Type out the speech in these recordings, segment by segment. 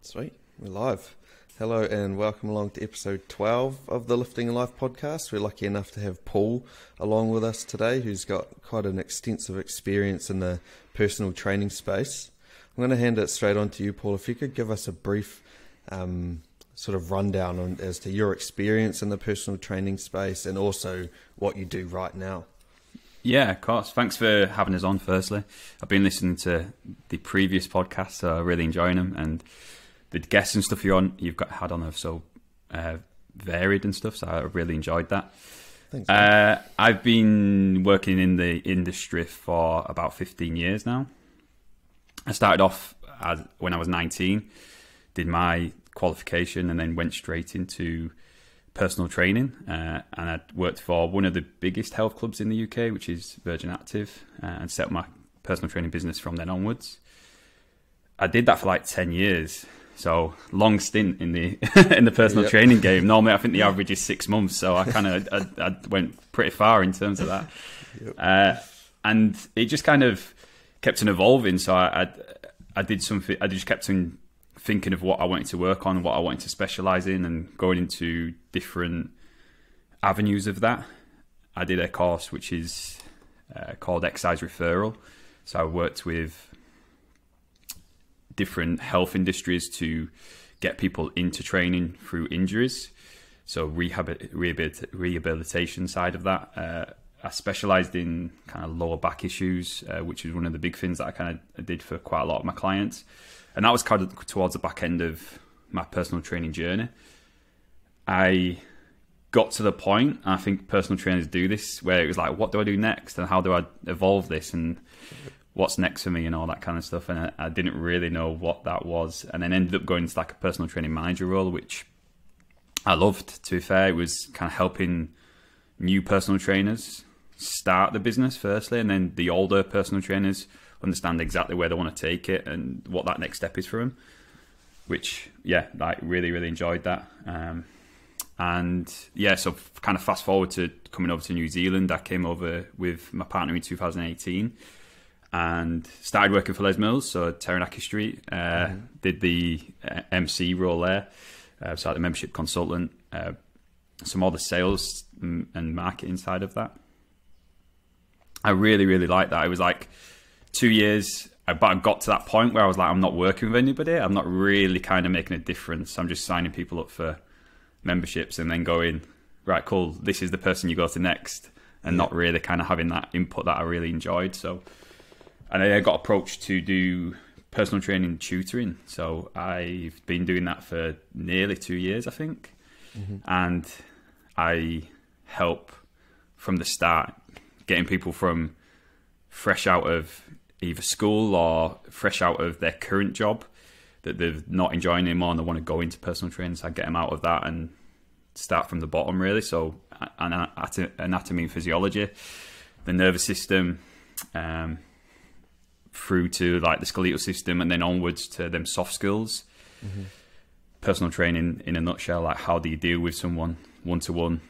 Sweet, we're live. Hello and welcome along to episode 12 of the Lifting Life podcast. We're lucky enough to have Paul along with us today, who's got quite an extensive experience in the personal training space. I'm going to hand it straight on to you, Paul. If you could give us a brief sort of rundown as to your experience in the personal training space and also what you do right now. Yeah, of course. Thanks for having us on, firstly. I've been listening to the previous podcasts, so I'm really enjoying them. And the guests and stuff you've had on are so varied and stuff, so I really enjoyed that. Thanks. I've been working in the industry for about 15 years now. I started off when I was 19, did my qualification, and then went straight into personal training, and I worked for one of the biggest health clubs in the UK, which is Virgin Active, and set up my personal training business from then onwards. I did that for like 10 years, so long stint in the in the personal training game. Normally, I think the average is 6 months, so I kind of I went pretty far in terms of that. And it just kind of kept on evolving. So I did something. I just kept on thinking of what I wanted to work on, what I wanted to specialize in, and going into different avenues of that. I did a course which is called Exercise Referral. So I worked with different health industries to get people into training through injuries. So rehabilitation side of that. I specialized in kind of lower back issues, which is one of the big things that I kind of did for quite a lot of my clients. And that was kind of towards the back end of my personal training journey. I got to the point, and I think personal trainers do this, where it was like, what do I do next? And how do I evolve this? And what's next for me and all that kind of stuff. And I didn't really know what that was. And then ended up going into like a personal training manager role, which I loved, to be fair. It was kind of helping new personal trainers start the business firstly, and then the older personal trainers understand exactly where they want to take it and what that next step is for them, which, like really, really enjoyed that. So kind of fast forward to coming over to New Zealand. I came over with my partner in 2018 and started working for Les Mills, so Taranaki Street. Did the MC role there, so the membership consultant, some more the sales and marketing side of that. I really, really liked that. It was like 2 years, but I got to that point where I was like, I'm not working with anybody. I'm not really kind of making a difference. I'm just signing people up for memberships and then going, right, cool, this is the person you go to next, and not really kind of having that input that I really enjoyed. So, and I got approached to do personal training tutoring. So I've been doing that for nearly 2 years, I think. And I help from the start, getting people from fresh out of either school or fresh out of their current job that they're not enjoying anymore and they want to go into personal training. So I get them out of that and start from the bottom, really. So anatomy and physiology, the nervous system, through to like the skeletal system, and then onwards to them soft skills. Personal training in a nutshell, like how do you deal with someone one-to-one?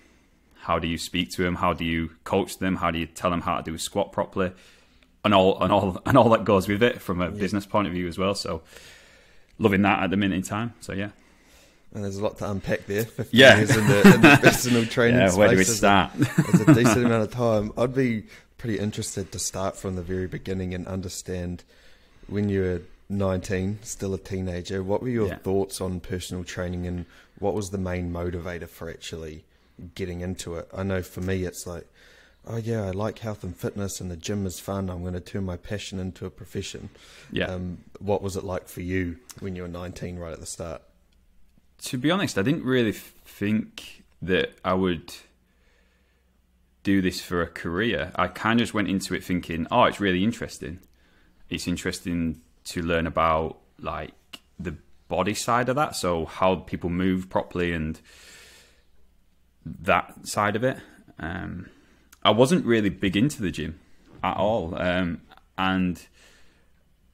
How do you speak to them? How do you coach them? How do you tell them how to do a squat properly? And all that goes with it from a business point of view as well. So loving that at the minute in time. So yeah. And there's a lot to unpack there. 15 years in the personal training space. Where do we start? It's a decent amount of time. I'd be pretty interested to start from the very beginning and understand, when you were 19, still a teenager, what were your thoughts on personal training, and what was the main motivator for actually getting into it? I know for me it's like, oh yeah, I like health and fitness and the gym is fun, I'm going to turn my passion into a profession. What was it like for you when you were 19 right at the start? To be honest, I didn't really think that I would do this for a career. I kind of just went into it thinking, oh, it's really interesting. It's interesting to learn about like the body side of that, so how people move properly and that side of it. I wasn't really big into the gym at all, and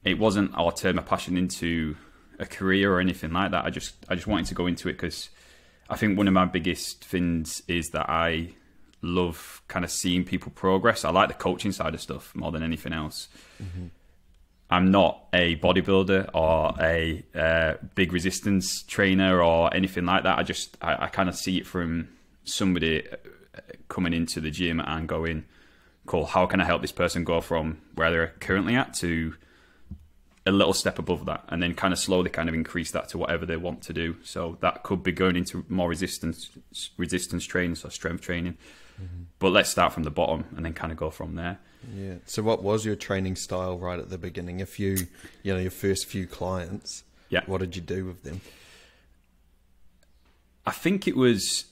it wasn't, I'll turn my passion into a career or anything like that. I just wanted to go into it because I think one of my biggest things is that I love kind of seeing people progress. I like the coaching side of stuff more than anything else. I'm not a bodybuilder or a big resistance trainer or anything like that. I kind of see it from somebody coming into the gym and going, cool, how can I help this person go from where they're currently at to a little step above that, and then kind of slowly kind of increase that to whatever they want to do. So that could be going into more resistance training, so strength training. But let's start from the bottom and then kind of go from there. Yeah. So what was your training style right at the beginning? If you know, your first few clients, what did you do with them? I think it was,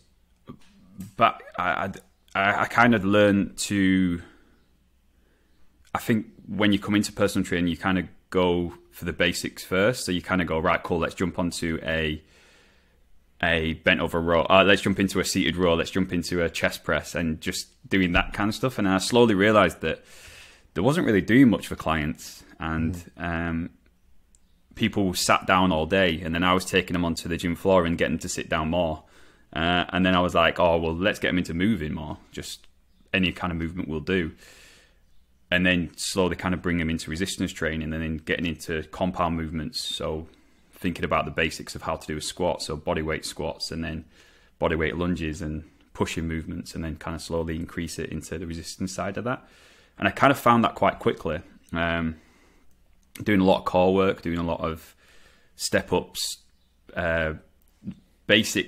but I kind of learned to, I think when you come into personal training, you kind of go for the basics first. So you kind of go, right, cool, let's jump onto a bent over row. Let's jump into a seated row. Let's jump into a chest press, and just doing that kind of stuff. And I slowly realized that there wasn't really doing much for clients, and people sat down all day, and then I was taking them onto the gym floor and getting them to sit down more. And then I was like, oh, well, let's get them into moving more. Just any kind of movement will do. And then slowly kind of bring them into resistance training, and then getting into compound movements. So thinking about the basics of how to do a squat, so body weight squats, and then body weight lunges and pushing movements, and then kind of slowly increase it into the resistance side of that. And I kind of found that quite quickly. Doing a lot of core work, doing a lot of step ups,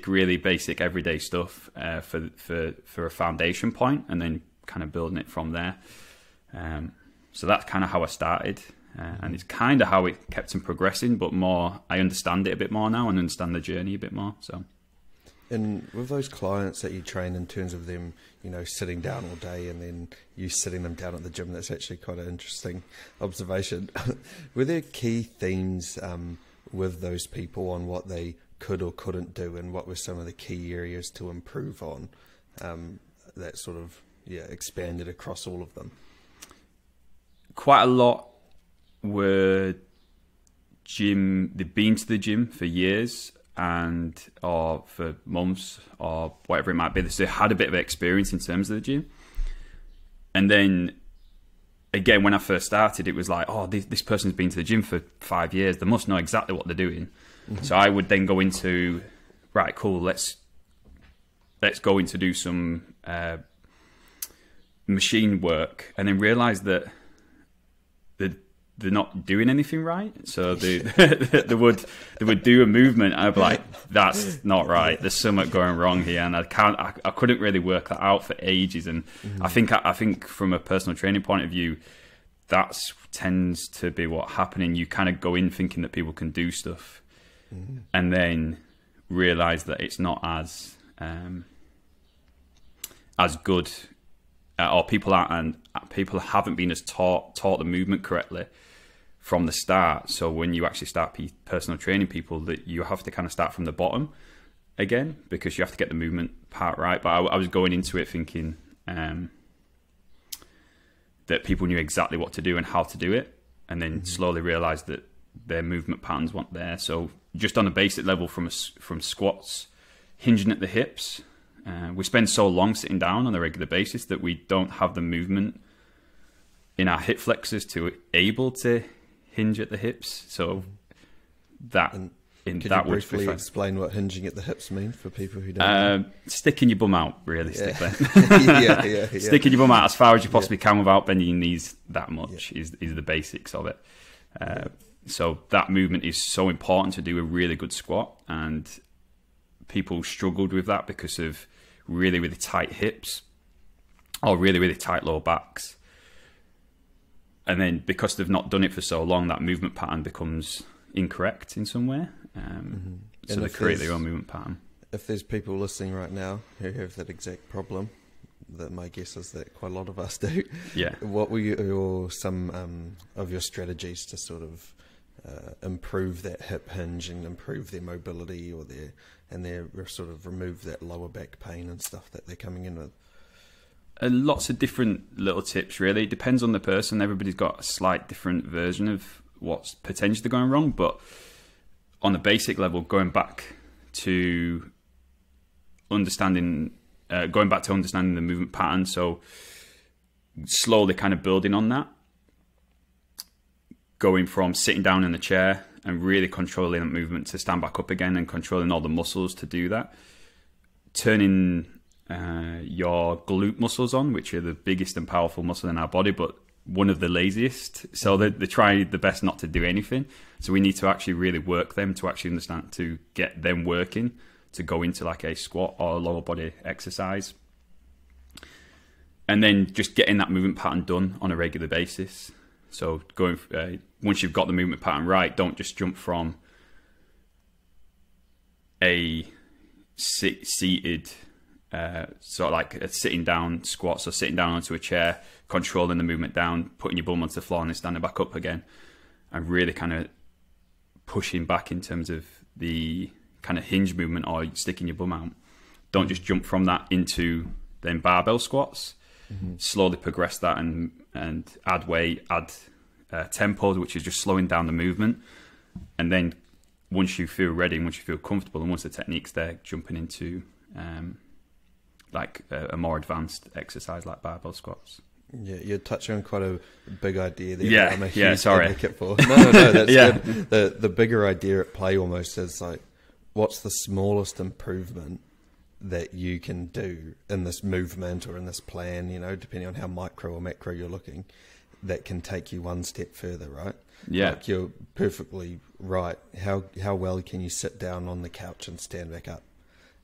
really basic everyday stuff for a foundation point, and then kind of building it from there. So that's kind of how I started, and it's kind of how it kept on progressing, but more, I understand it a bit more now and understand the journey a bit more. So, and with those clients that you train, in terms of them, you know, sitting down all day and then you sitting them down at the gym, that's actually quite an interesting observation. Were there key themes with those people on what they could or couldn't do, and what were some of the key areas to improve on, that sort of expanded across all of them? Quite a lot were they've been to the gym for years or for months or whatever it might be. So they had a bit of experience in terms of the gym. And then again, when I first started, it was like, oh, this person's been to the gym for 5 years. They must know exactly what they're doing. So I would then go into, right, cool, let's go into do some machine work, and then realize that they're not doing anything right. So they would do a movement, and I'd be like, that's not right. There's something going wrong here, and I couldn't really work that out for ages. And I think from a personal training point of view, that tends to be what happening. You kind of go in thinking that people can do stuff, and then realize that it's not as good, or people haven't been as taught the movement correctly from the start. So when you actually start personal training people, that you have to kind of start from the bottom again, because you have to get the movement part right. But I was going into it thinking that people knew exactly what to do and how to do it, and then slowly realized that their movement patterns weren't there. So just on a basic level, from squats, hinging at the hips, we spend so long sitting down on a regular basis that we don't have the movement in our hip flexors to able to hinge at the hips. So that could you briefly explain what hinging at the hips mean for people who don't know? Sticking your bum out, realistically. Yeah. Sticking your bum out as far as you possibly can without bending your knees that much is the basics of it. So that movement is so important to do a really good squat, and people struggled with that because of really, really tight hips or really, really tight lower backs. And then because they've not done it for so long, that movement pattern becomes incorrect in some way. So they create their own movement pattern. If there's people listening right now who have that exact problem, that my guess is that quite a lot of us do. Yeah. What were some of your strategies to sort of improve that hip hinge and improve their mobility or sort of remove that lower back pain and stuff that they're coming in with? Lots of different little tips, really. It depends on the person. Everybody's got a slight different version of what's potentially going wrong, but on a basic level, going back to understanding the movement pattern, so slowly kind of building on that, going from sitting down in the chair and really controlling that movement to stand back up again and controlling all the muscles to do that. Turning your glute muscles on, which are the biggest and powerful muscle in our body, but one of the laziest. So they try the best not to do anything. So we need to actually really work them to actually understand, to get them working, to go into like a squat or a lower body exercise. And then just getting that movement pattern done on a regular basis. So going once you've got the movement pattern right, don't just jump from a seated sort of like a sitting down squat, so sitting down onto a chair, controlling the movement down, putting your bum onto the floor and then standing back up again, and really kind of pushing back in terms of the kind of hinge movement or sticking your bum out. Don't just jump from that into then barbell squats. Slowly progress that and add weight, add tempo, which is just slowing down the movement. And then once you feel ready, once you feel comfortable, and once the technique's there, jumping into like a more advanced exercise like barbell squats. Yeah, you're touching on quite a big idea there. Yeah, I'm a huge sorry. advocate for. No, that's Yeah. good. The bigger idea at play almost is like, what's the smallest improvement that you can do in this movement or in this plan, you know, depending on how micro or macro you're looking, that can take you one step further, right? Yeah. Like, you're perfectly right. How well can you sit down on the couch and stand back up?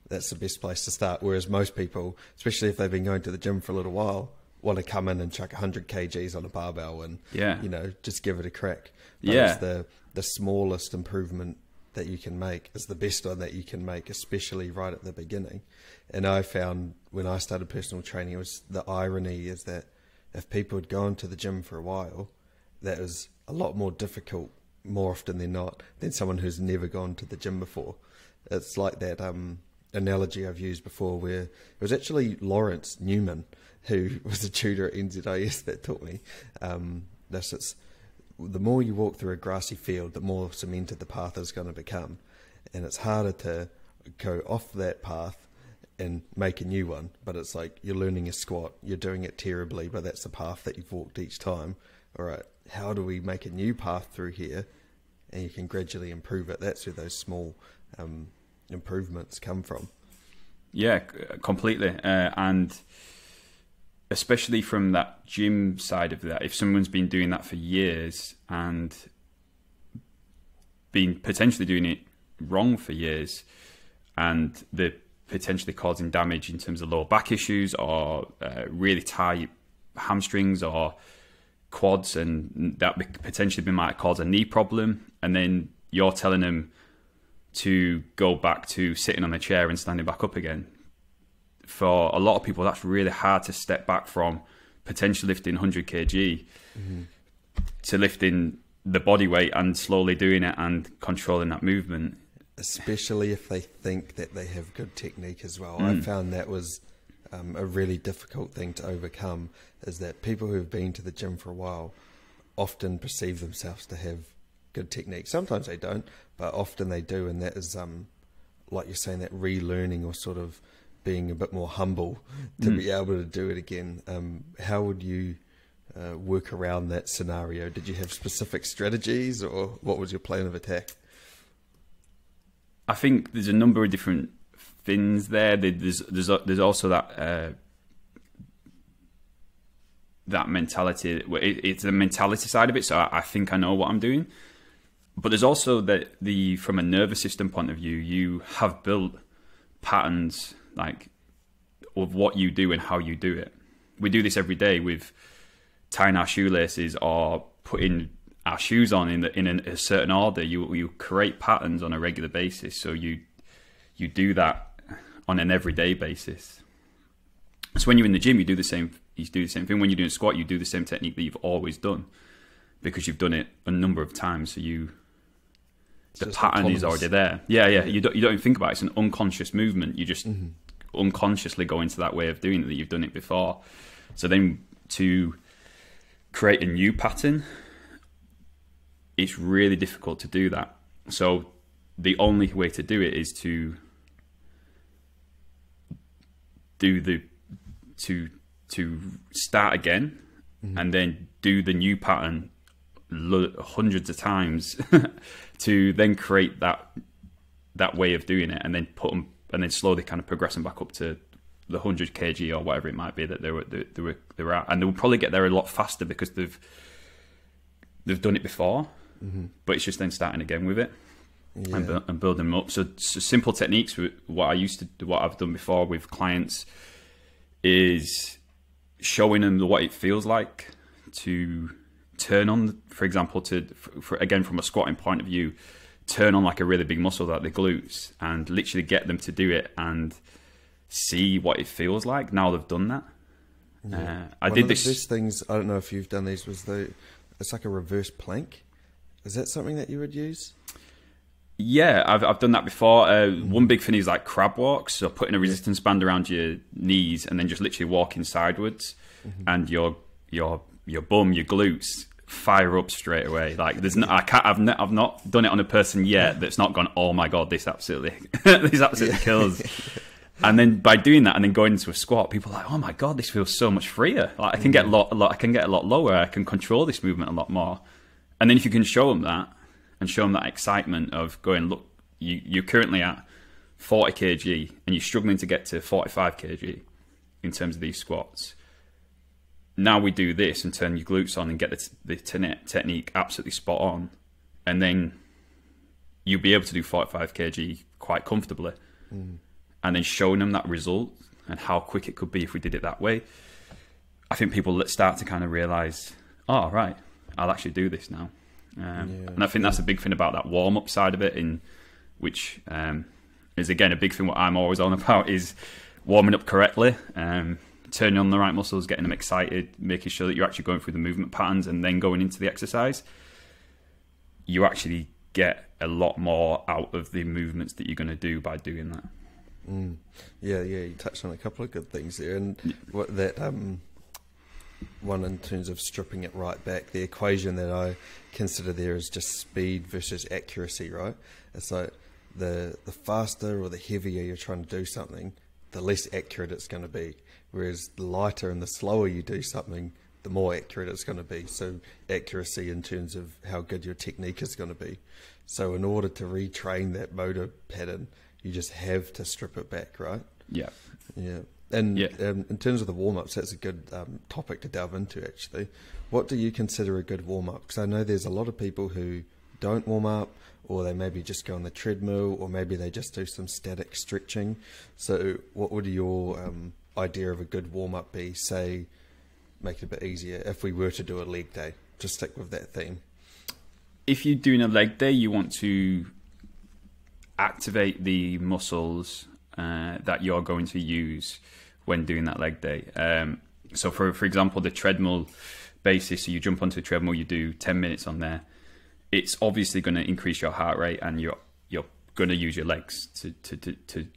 That's the best place to start. Whereas most people, especially if they've been going to the gym for a little while, want to come in and chuck 100 kgs on a barbell and, you know, just give it a crack. But it's the smallest improvement that you can make is the best one that you can make, especially right at the beginning. And I found when I started personal training, it was the irony is that if people had gone to the gym for a while, that was a lot more difficult more often than not than someone who's never gone to the gym before. It's like that analogy I've used before where it was actually Lawrence Newman, who was a tutor at NZIS, that taught me this. The more you walk through a grassy field, the more cemented the path is going to become. And it's harder to go off that path and make a new one. But it's like you're learning a squat, you're doing it terribly, but that's the path that you've walked each time. All right, how do we make a new path through here? And you can gradually improve it. That's where those small improvements come from. Yeah, completely. And especially from that gym side of that, if someone's been doing that for years and been potentially doing it wrong for years, and they're potentially causing damage in terms of lower back issues or really tight hamstrings or quads, and that potentially might cause a knee problem, and then you're telling them to go back to sitting on a chair and standing back up again. For a lot of people, that's really hard to step back from potentially lifting 100 kg to lifting the body weight and slowly doing it and controlling that movement. Especially if they think that they have good technique as well. I found that was a really difficult thing to overcome, is that people who have been to the gym for a while often perceive themselves to have good technique. Sometimes they don't, but often they do, and that is, like you're saying, that relearning or sort of being a bit more humble to be able to do it again. How would you work around that scenario? Did you have specific strategies, or what was your plan of attack? I think there's a number of different things there. There's also that that mentality. It's the mentality side of it. So I think I know what I'm doing. But there's also that from a nervous system point of view, you have built patterns like of what you do and how you do it. We do this every day with tying our shoelaces or putting our shoes on in a certain order. You create patterns on a regular basis, so you do that on an everyday basis. So when you're in the gym, you do the same thing. When you're doing a squat, you do the same technique that you've always done because you've done it a number of times. So the pattern is already there. Yeah. You don't even think about it. It's an unconscious movement. You just unconsciously go into that way of doing it that you've done it before. So then to create a new pattern, it's really difficult to do that. So the only way to do it is to start again and then do the new pattern hundreds of times to then create that way of doing it, and then put them, and then slowly kind of progress them back up to the 100 kg or whatever it might be that they were at, and they'll probably get there a lot faster because they've done it before. But it's just then starting again with it. And building them up. So simple techniques. What I've done before with clients is showing them what it feels like to turn on, for example, again from a squatting point of view, turn on like a really big muscle like the glutes, and literally get them to do it and see what it feels like. Now they've done that. I did this. One of the best things, I don't know if you've done these, was it's like a reverse plank. Is that something that you would use? Yeah, I've done that before. One big thing is like crab walks, so putting a resistance band around your knees and then just literally walking sideways, and your bum, your glutes fire up straight away. Like I've not done it on a person yet that's not gone, oh my god, this absolutely kills. And then by doing that and then going into a squat, people are like, oh my god, this feels so much freer. Like I can get a lot lower. I can control this movement a lot more. And then if you can show them that, and show them that excitement of going, look, you're currently at 40 kg and you're struggling to get to 45 kg in terms of these squats. Now we do this and turn your glutes on and get the technique absolutely spot on. And then you'll be able to do 45 kg quite comfortably. And then showing them that result and how quick it could be if we did it that way. I think people start to kind of realize, oh, right, I'll actually do this now. And I think that's a big thing about that warm-up side of it, which is, again, a big thing what I'm always on about is warming up correctly, turning on the right muscles, getting them excited, making sure that you're actually going through the movement patterns, and then going into the exercise. You actually get a lot more out of the movements that you're going to do by doing that. Yeah, you touched on a couple of good things there, and what that one in terms of stripping it right back, the equation that I consider there is just speed versus accuracy, right? It's like the faster or the heavier you're trying to do something, the less accurate it's going to be. Whereas the lighter and the slower you do something, the more accurate it's going to be. So accuracy in terms of how good your technique is going to be. So in order to retrain that motor pattern, you just have to strip it back, right? Yeah. And in terms of the warm-ups, that's a good topic to delve into, actually. What do you consider a good warm-up? Because I know there's a lot of people who don't warm up, or they maybe just go on the treadmill, or maybe they just do some static stretching. So what would your idea of a good warm-up be? Say, make it a bit easier, if we were to do a leg day. Just stick with that theme. If you're doing a leg day, you want to activate the muscles that you're going to use when doing that leg day. So for example, the treadmill basis, so you jump onto a treadmill, you do 10 minutes on there. It's obviously going to increase your heart rate, and you're going to use your legs to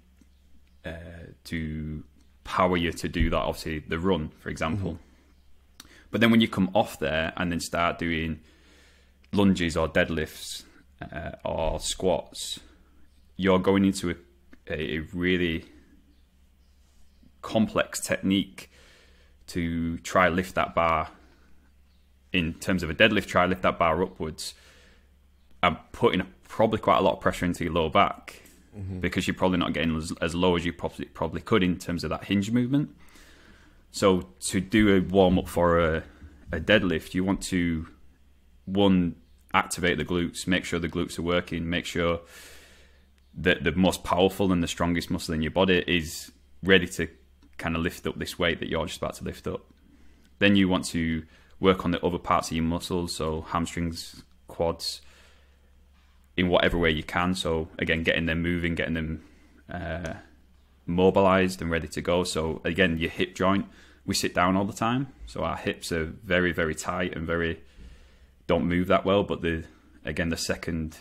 power you to do that. Obviously, the run, for example. But then when you come off there and then start doing lunges or deadlifts or squats, you're going into a really complex technique to try lift that bar. In terms of a deadlift, try lift that bar upwards and putting probably quite a lot of pressure into your lower back, because you're probably not getting as low as you probably could in terms of that hinge movement. So to do a warm up for a deadlift, you want to, one, activate the glutes, make sure the glutes are working, make sure that the most powerful and the strongest muscle in your body is ready to kind of lift up this weight that you're just about to lift up. Then you want to work on the other parts of your muscles, so hamstrings, quads, in whatever way you can. So again, getting them moving, getting them mobilized and ready to go. So again, your hip joint, we sit down all the time, so our hips are very, very tight and don't move that well. But the second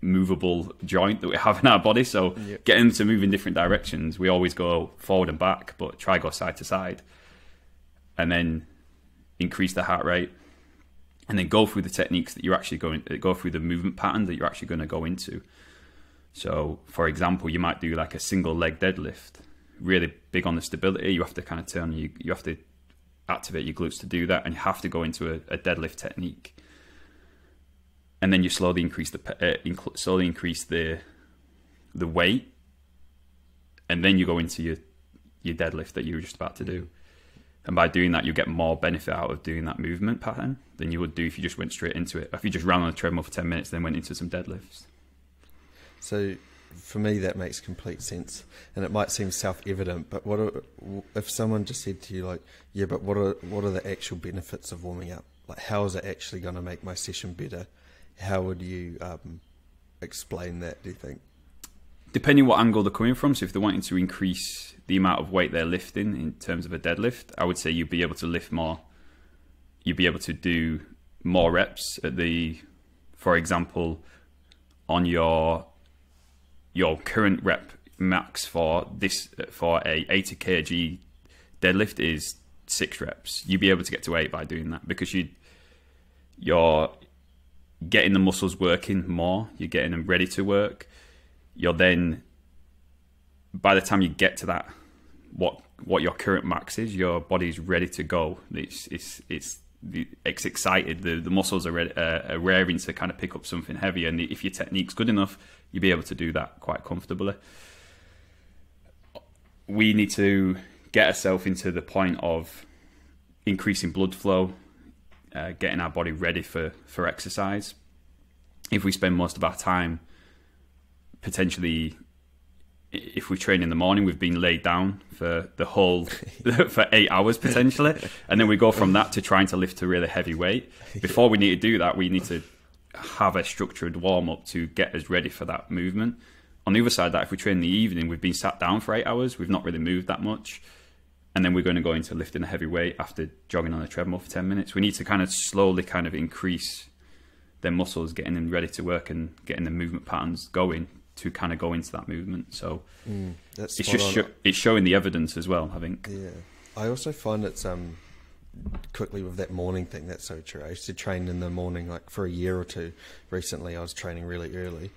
movable joint that we have in our body, so getting them to move in different directions, we always go forward and back, but try go side to side, and then increase the heart rate, and then go through the techniques that you're actually going to go through, the movement pattern that you're actually going to go into. So for example, you might do like a single leg deadlift, really big on the stability. You have to kind of turn, you have to activate your glutes to do that, and you have to go into a deadlift technique, and then you slowly increase the weight, and then you go into your deadlift that you were just about to do. And by doing that, you get more benefit out of doing that movement pattern than you would do if you just went straight into it. If you just ran on a treadmill for 10 minutes, then went into some deadlifts. So for me, that makes complete sense. And it might seem self-evident, but if someone just said to you, like, yeah, but what are the actual benefits of warming up? Like, how is it actually going to make my session better? How would you explain that, do you think? Depending what angle they're coming from. So if they're wanting to increase the amount of weight they're lifting in terms of a deadlift, I would say you'd be able to lift more. You'd be able to do more reps at for example, on your current rep max for a 80 kg deadlift is 6 reps. You'd be able to get to 8 by doing that, because you're getting the muscles working more. You're getting them ready to work. You're then, by the time you get to that, what your current max is, your body's ready to go. It's excited. The muscles are raring to kind of pick up something heavy, and if your technique's good enough, you'll be able to do that quite comfortably. We need to get ourselves into the point of increasing blood flow, getting our body ready for exercise. If we spend most of our time, potentially, if we train in the morning, we've been laid down for the whole for 8 hours potentially, and then we go from that to trying to lift a really heavy weight. Before we need to do that, we need to have a structured warm up to get us ready for that movement. On the other side, that if we train in the evening, we've been sat down for 8 hours, we've not really moved that much, and then we're going to go into lifting a heavy weight after jogging on a treadmill for 10 minutes. We need to kind of slowly kind of increase their muscles, getting them ready to work and getting the movement patterns going to kind of go into that movement. So it's showing the evidence as well, I think. Yeah, I also find it's quickly with that morning thing, that's so true. I used to train in the morning, like for a year or two. Recently I was training really early,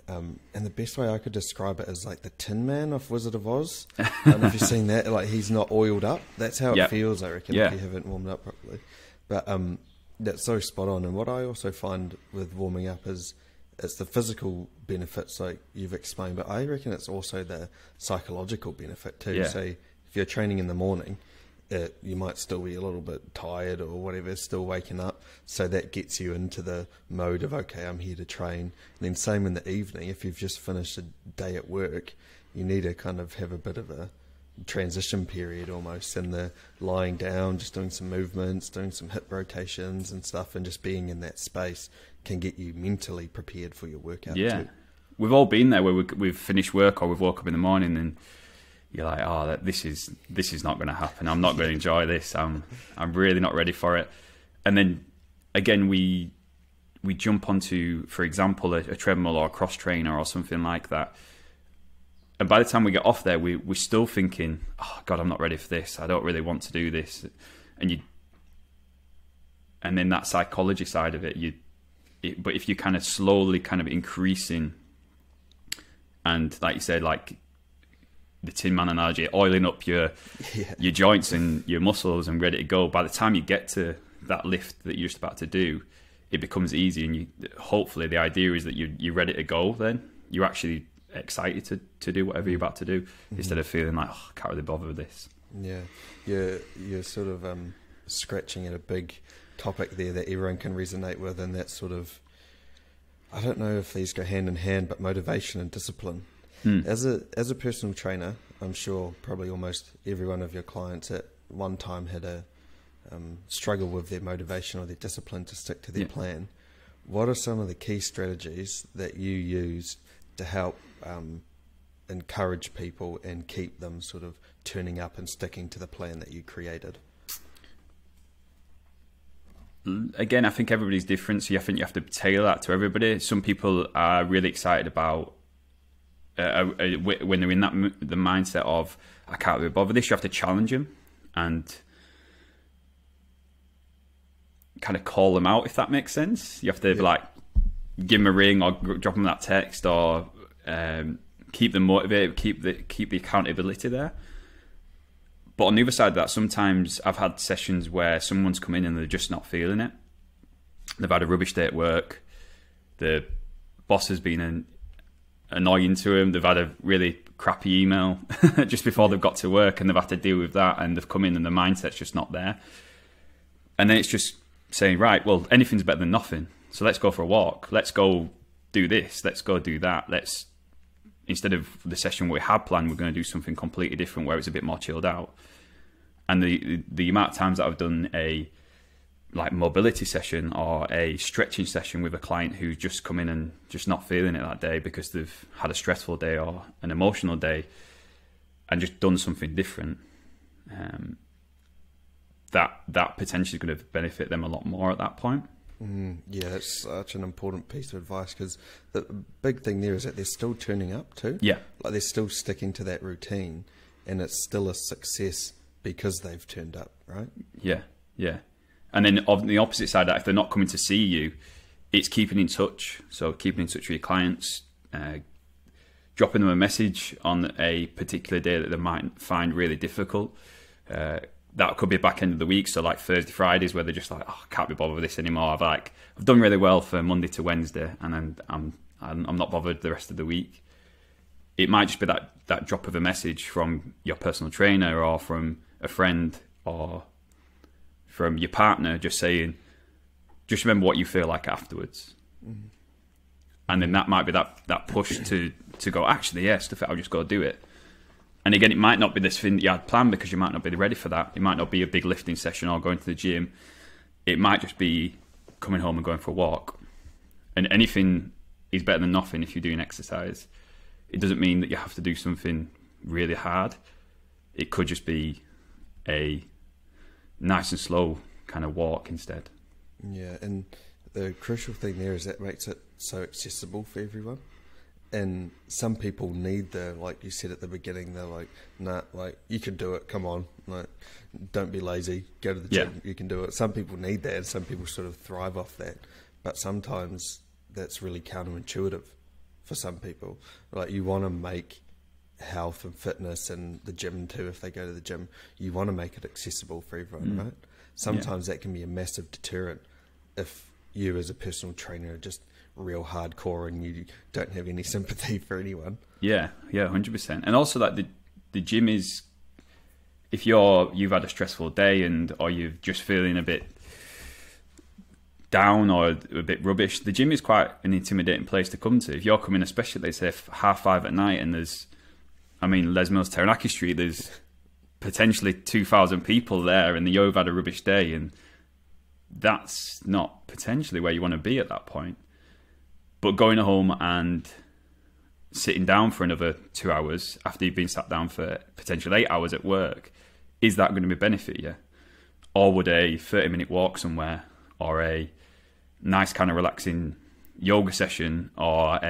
and the best way I could describe it is like the Tin Man of Wizard of Oz. I don't know if you've seen that. Like, he's not oiled up. That's how it feels, I reckon, if you haven't warmed up properly. But that's so spot on. And what I also find with warming up is it's the physical benefits like you've explained, but I reckon it's also the psychological benefit too. So if you're training in the morning, you might still be a little bit tired or whatever, still waking up. So that gets you into the mode of, okay, I'm here to train. And then same in the evening, if you've just finished a day at work, you need to kind of have a bit of a transition period almost, and the lying down, just doing some movements, doing some hip rotations and stuff, and just being in that space can get you mentally prepared for your workout too. We've all been there where we've finished work or we've woke up in the morning and you're like, oh, this is not going to happen. I'm not going to enjoy this. I'm really not ready for it. And then again, we jump onto, for example, a treadmill or a cross trainer or something like that. And by the time we get off there, we're still thinking, oh God, I'm not ready for this. I don't really want to do this. And then that psychology side of it, but if you kind of slowly kind of increasing, and like you said, like the Tin Man analogy, oiling up your joints and your muscles and ready to go, by the time you get to that lift that you're just about to do, it becomes easy. And hopefully the idea is that you're ready to go then. You're actually excited to do whatever you're about to do, instead of feeling like, oh, I can't really bother with this. Yeah, you're sort of scratching at a big topic there that everyone can resonate with, and that sort of, I don't know if these go hand in hand, but motivation and discipline. As a personal trainer, I'm sure probably almost every one of your clients at one time had a struggle with their motivation or their discipline to stick to their plan. What are some of the key strategies that you use to help encourage people and keep them sort of turning up and sticking to the plan that you created? Again, I think everybody's different, so I think you have to tailor that to everybody. Some people are really excited about when they're in the mindset of, I can't really bother this. You have to challenge them and kind of call them out, if that makes sense. You have to like give them a ring or drop them that text, or keep them motivated, keep the accountability there. But on the other side of that, sometimes I've had sessions where someone's come in and they're just not feeling it. They've had a rubbish day at work. The boss has been annoying to them. They've had a really crappy email just before they've got to work, and they've had to deal with that, and they've come in and the mindset's just not there. And then it's just saying, right, well, anything's better than nothing. So let's go for a walk. Let's go do this. Let's go do that. Instead of the session we had planned, we're going to do something completely different where it's a bit more chilled out. And the amount of times that I've done a mobility session or a stretching session with a client who's just come in and just not feeling it that day because they've had a stressful day or an emotional day and just done something different, that potentially is going to benefit them a lot more at that point. Yeah, that's such an important piece of advice, because the big thing there is that they're still turning up too. Yeah. Like they're still sticking to that routine, and it's still a success because they've turned up, right? Yeah, yeah. And then on the opposite side, that if they're not coming to see you, it's keeping in touch. So keeping in touch with your clients, dropping them a message on a particular day that they might find really difficult. That could be back end of the week, so like Thursday, Fridays, where they're just like, oh, I can't be bothered with this anymore. I've done really well for Monday to Wednesday, and then I'm not bothered the rest of the week. It might just be that drop of a message from your personal trainer or from a friend or from your partner, just saying, just remember what you feel like afterwards. Mm-hmm. And then that might be that push to go, actually, yeah, stuff it, I'll just go do it. And again, it might not be this thing that you had planned because you might not be ready for that. It might not be a big lifting session or going to the gym. It might just be coming home and going for a walk. And anything is better than nothing if you're doing exercise. It doesn't mean that you have to do something really hard. It could just be a nice and slow kind of walk instead. Yeah, and the crucial thing there is that makes it so accessible for everyone. And some people need like you said at the beginning, they're like, nah, like, you can do it, come on, like, don't be lazy, go to the gym, you can do it. Some people need that, and some people sort of thrive off that. But sometimes that's really counterintuitive for some people. Like, you want to make health and fitness and the gym too, if they go to the gym, you want to make it accessible for everyone, right? Sometimes that can be a massive deterrent if you as a personal trainer are just real hardcore and you don't have any sympathy for anyone. Yeah, 100%. And also that the gym is, if you've had a stressful day or you're just feeling a bit down or a bit rubbish, the gym is quite an intimidating place to come to. If you're coming, especially, let's say 5:30 at night, and Les Mills, Taranaki Street, there's potentially 2,000 people there, and you've had a rubbish day, and that's not potentially where you want to be at that point. But going home and sitting down for another 2 hours after you've been sat down for potentially 8 hours at work, is that going to benefit you? Or would a 30-minute walk somewhere, or a nice kind of relaxing yoga session, or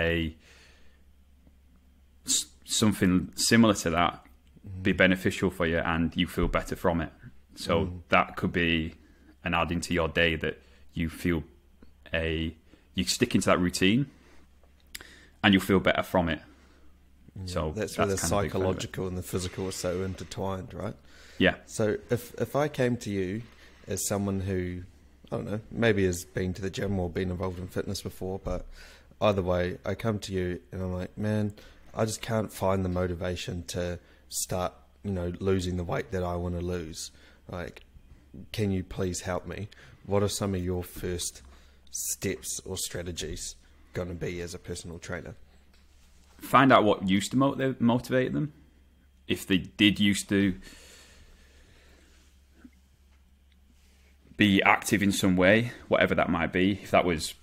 something similar to that be beneficial for you and you feel better from it? So that could be an add into your day that you feel you stick into that routine and you'll feel better from it. So that's where the psychological and the physical are so intertwined, right? Yeah. So if I came to you as someone who, I don't know, maybe has been to the gym or been involved in fitness before, but either way, I come to you and I'm like, man, I just can't find the motivation to start, losing the weight that I want to lose. Like, can you please help me? What are some of your first steps or strategies going to be as a personal trainer? Find out what used to motivate them. If they did used to be active in some way, whatever that might be, if that was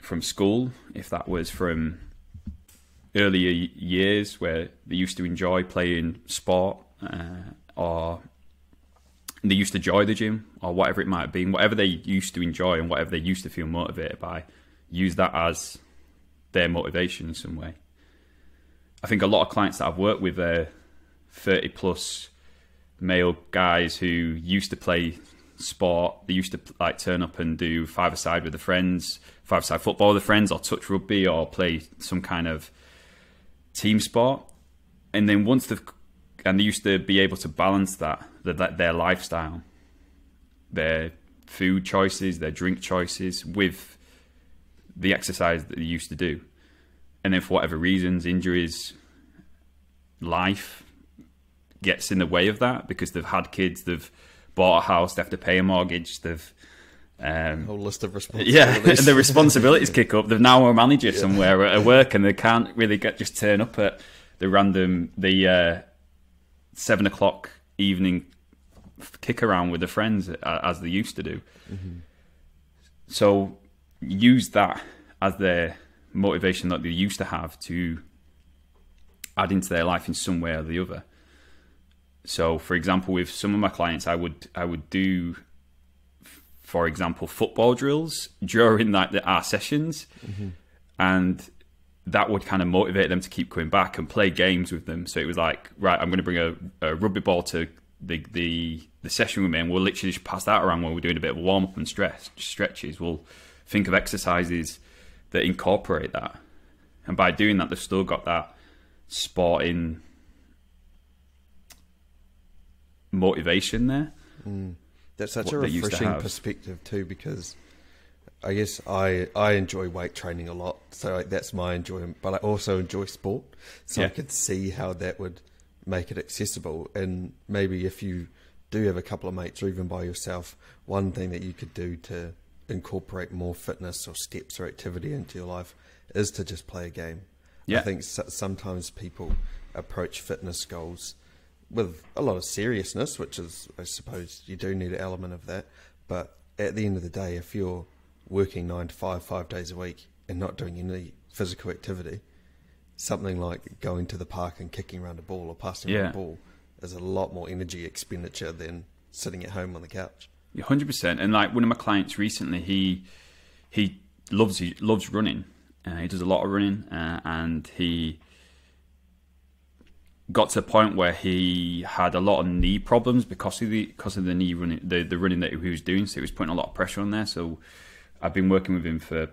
from school, if that was from earlier years where they used to enjoy playing sport, or they used to enjoy the gym, or whatever it might have been, whatever they used to enjoy and whatever they used to feel motivated by, use that as their motivation in some way. I think a lot of clients that I've worked with are 30 plus male guys who used to play sport. They used to turn up and do five-a-side with their friends, five-a-side football with their friends, or touch rugby, or play some kind of team sport. And then they used to be able to balance that. their lifestyle, their food choices, their drink choices with the exercise that they used to do. And then for whatever reasons, injuries, life gets in the way of that because they've had kids, they've bought a house, they have to pay a mortgage, they've a whole list of responsibilities. Yeah, and the responsibilities kick up. They've now a manager somewhere at work, and they can't really just turn up at the 7 o'clock evening kick around with their friends as they used to do. Mm-hmm. So use that as their motivation that they used to have to add into their life in some way or the other. So, for example, with some of my clients, I would do, for example, football drills during our sessions, mm-hmm. and that would kind of motivate them to keep coming back and play games with them. So it was like, right, I'm going to bring a rugby ball to the session with me, and we'll literally just pass that around when we're doing a bit of warm up and stretches. We'll think of exercises that incorporate that, and by doing that, they've still got that sporting motivation there. That's such a refreshing perspective too, because I guess I enjoy weight training a lot, so that's my enjoyment, but I also enjoy sport, so I could see how that would make it accessible. And maybe if you do have a couple of mates or even by yourself, one thing that you could do to incorporate more fitness or steps or activity into your life is to just play a game. I think sometimes people approach fitness goals with a lot of seriousness, which is, I suppose, you do need an element of that. But at the end of the day, if you're working 9 to 5 days a week and not doing any physical activity, something like going to the park and kicking around a ball or passing around a ball is a lot more energy expenditure than sitting at home on the couch. 100%. And like one of my clients recently, he loves running. He does a lot of running, and he got to a point where he had a lot of knee problems because of the knee running, the running that he was doing. So it was putting a lot of pressure on there. So I've been working with him for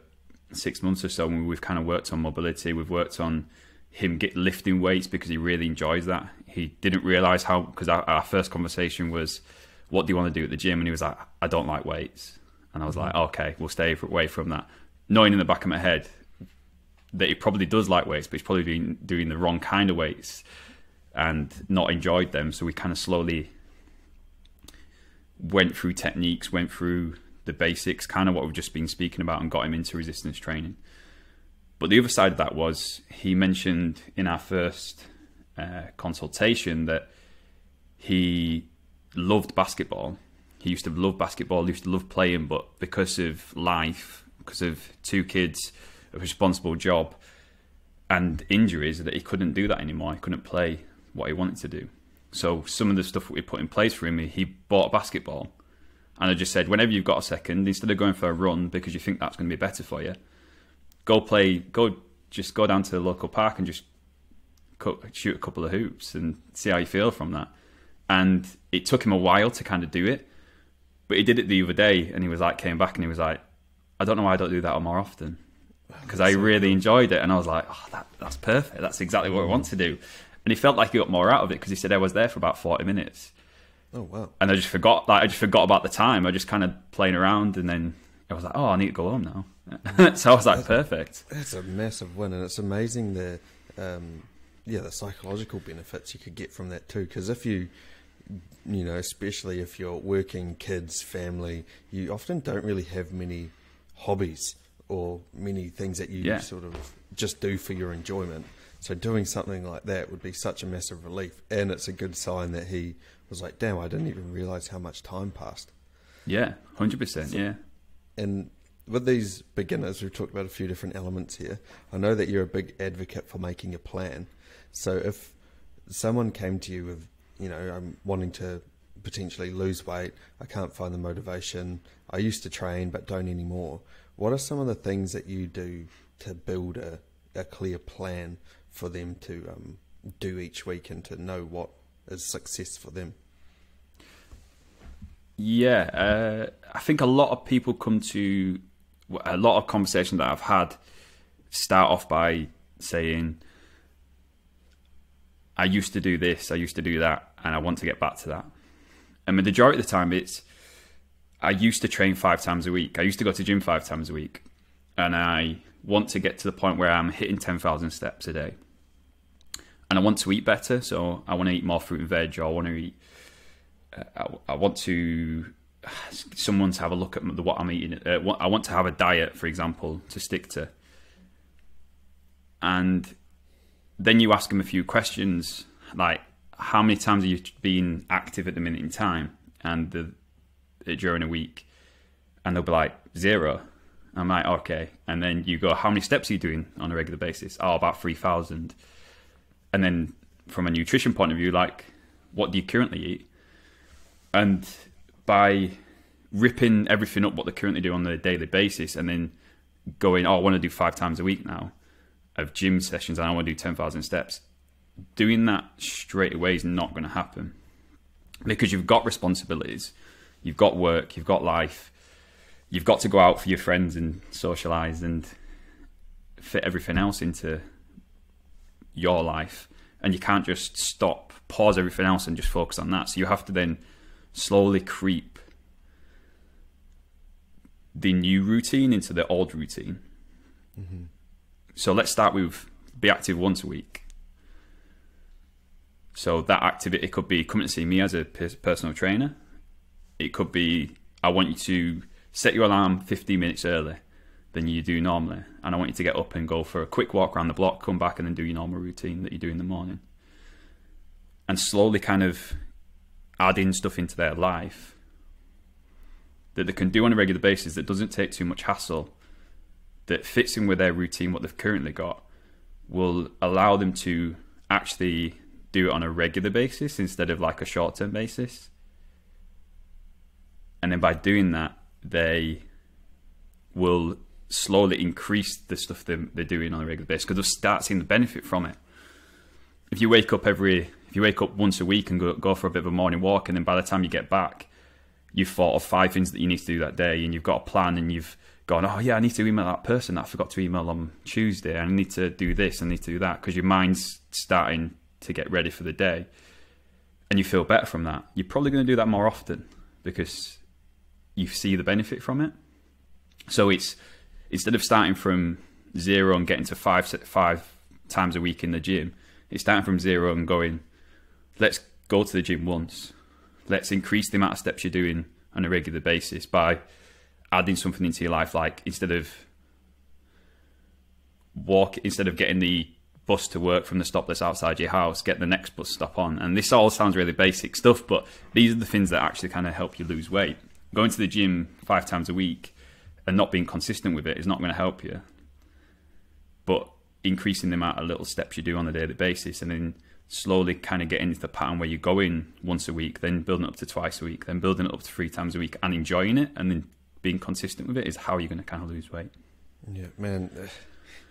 6 months or so, and we've kind of worked on mobility. We've worked on him lifting weights because he really enjoys that. He didn't realize how, because our first conversation was, what do you want to do at the gym? And he was like, I don't like weights. And I was like, okay, we'll stay away from that. Knowing in the back of my head that he probably does like weights, but he's probably doing the wrong kind of weights and not enjoyed them. So we kind of slowly went through techniques, went through the basics, kind of what we've just been speaking about, and got him into resistance training. But the other side of that was, he mentioned in our first consultation that he loved basketball. He used to love basketball, he used to love playing, but because of life, because of 2 kids, a responsible job, and injuries, that he couldn't do that anymore. He couldn't play what he wanted to do. So some of the stuff that we put in place for him, he bought a basketball. And I just said, whenever you've got a second, instead of going for a run because you think that's going to be better for you, go down to the local park and just shoot a couple of hoops and see how you feel from that. And it took him a while to kind of do it, but he did it the other day, and he was like, came back and he was like, I don't know why I don't do that more often, because I really enjoyed it. And I was like, oh, that's perfect. That's exactly what I want to do. And he felt like he got more out of it, because he said I was there for about 40 minutes. Oh, wow. And I just forgot about the time. I just kind of playing around, and then I was like, oh, I need to go home now. So I was like, perfect. That's a massive win, and it's amazing the psychological benefits you could get from that too. Because if you especially if you're working, kids, family, you often don't really have many hobbies or many things that you sort of just do for your enjoyment. So doing something like that would be such a massive relief, and it's a good sign that he was like, damn, I didn't even realise how much time passed. Yeah, 100%, yeah. And with these beginners, we've talked about a few different elements here. I know that you're a big advocate for making a plan. So if someone came to you with, I'm wanting to potentially lose weight, I can't find the motivation, I used to train but don't anymore, what are some of the things that you do to build a clear plan for them to do each week and to know what is success for them? Yeah, I think a lot of people a lot of conversations that I've had start off by saying, I used to do this, I used to do that, and I want to get back to that. And the majority of the time, I used to train 5 times a week. I used to go to gym 5 times a week. And I want to get to the point where I'm hitting 10,000 steps a day. And I want to eat better. So I want to eat more fruit and veg, or I want to eat... I want to... someone to have a look at what I'm eating. I want to have a diet, for example, to stick to. And then you ask them a few questions, like, how many times are you being active at the minute in time and during a week? And they'll be like, 0. I'm like, okay. And then you go, how many steps are you doing on a regular basis? Oh, about 3,000. And then from a nutrition point of view, like, what do you currently eat? And by ripping everything up what they currently do on a daily basis and then going, oh, I want to do 5 times a week now of gym sessions and I want to do 10,000 steps, doing that straight away is not going to happen, because you've got responsibilities, you've got work, you've got life, you've got to go out for your friends and socialize and fit everything else into your life. And you can't just pause everything else and just focus on that. So you have to then slowly creep the new routine into the old routine. Mm-hmm. So let's start with be active once a week. So that activity could be coming to see me as a personal trainer. It could be, I want you to set your alarm 15 minutes early than you do normally. And I want you to get up and go for a quick walk around the block, come back and then do your normal routine that you do in the morning. And slowly kind of add in stuff into their life that they can do on a regular basis that doesn't take too much hassle, that fits in with their routine, what they've currently got, will allow them to actually do it on a regular basis instead of like a short-term basis. And then by doing that, they will slowly increase the stuff they're doing on a regular basis, because they'll start seeing the benefit from it. If you wake up once a week and go for a bit of a morning walk, and then by the time you get back, you've thought of 5 things that you need to do that day, and you've got a plan, and you've gone, oh yeah, I need to email that person that I forgot to email on Tuesday, and I need to do this, I need to do that, because your mind's starting to get ready for the day, and you feel better from that. You're probably going to do that more often because you see the benefit from it. So it's, instead of starting from 0 and getting to 5 times a week in the gym, it's starting from 0 and going, let's go to the gym once. Let's increase the amount of steps you're doing on a regular basis by adding something into your life, like instead of getting the bus to work from the stop that's outside your house, get the next bus stop on. And this all sounds really basic stuff, but these are the things that actually kind of help you lose weight. Going to the gym 5 times a week and not being consistent with it is not going to help you. But increasing the amount of little steps you do on a daily basis, and then slowly kind of getting into the pattern where you go in once a week, then building it up to twice a week, then building it up to 3 times a week and enjoying it, and then being consistent with it is how you're going to kind of lose weight. Yeah, man,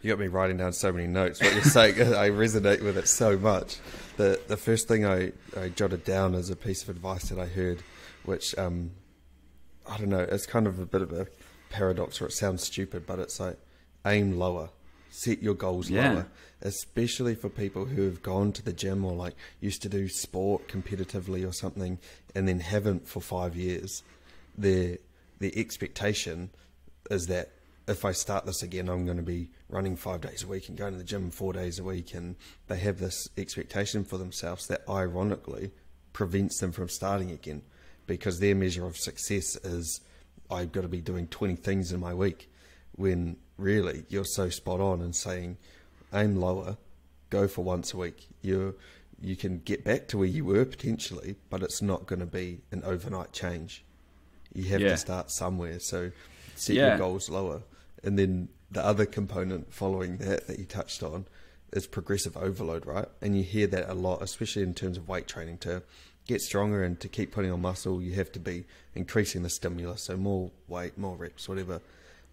you got me writing down so many notes. What you're saying, I resonate with it so much. The first thing I jotted down is a piece of advice that I heard, which, I don't know, it's kind of a bit of a paradox, or it sounds stupid, but it's like, aim lower. Set your goals lower, especially for people who have gone to the gym or like used to do sport competitively or something and then haven't for 5 years. The expectation is that if I start this again, I'm going to be running 5 days a week and going to the gym 4 days a week. And they have this expectation for themselves that ironically prevents them from starting again, because their measure of success is, I've got to be doing 20 things in my week, when really you're so spot on in saying aim lower, go for once a week. You can get back to where you were potentially, but it's not going to be an overnight change. You have to start somewhere. So set your goals lower. And then the other component following that you touched on is progressive overload, right? And you hear that a lot, especially in terms of weight training. To get stronger and to keep putting on muscle, you have to be increasing the stimulus. So more weight, more reps, whatever.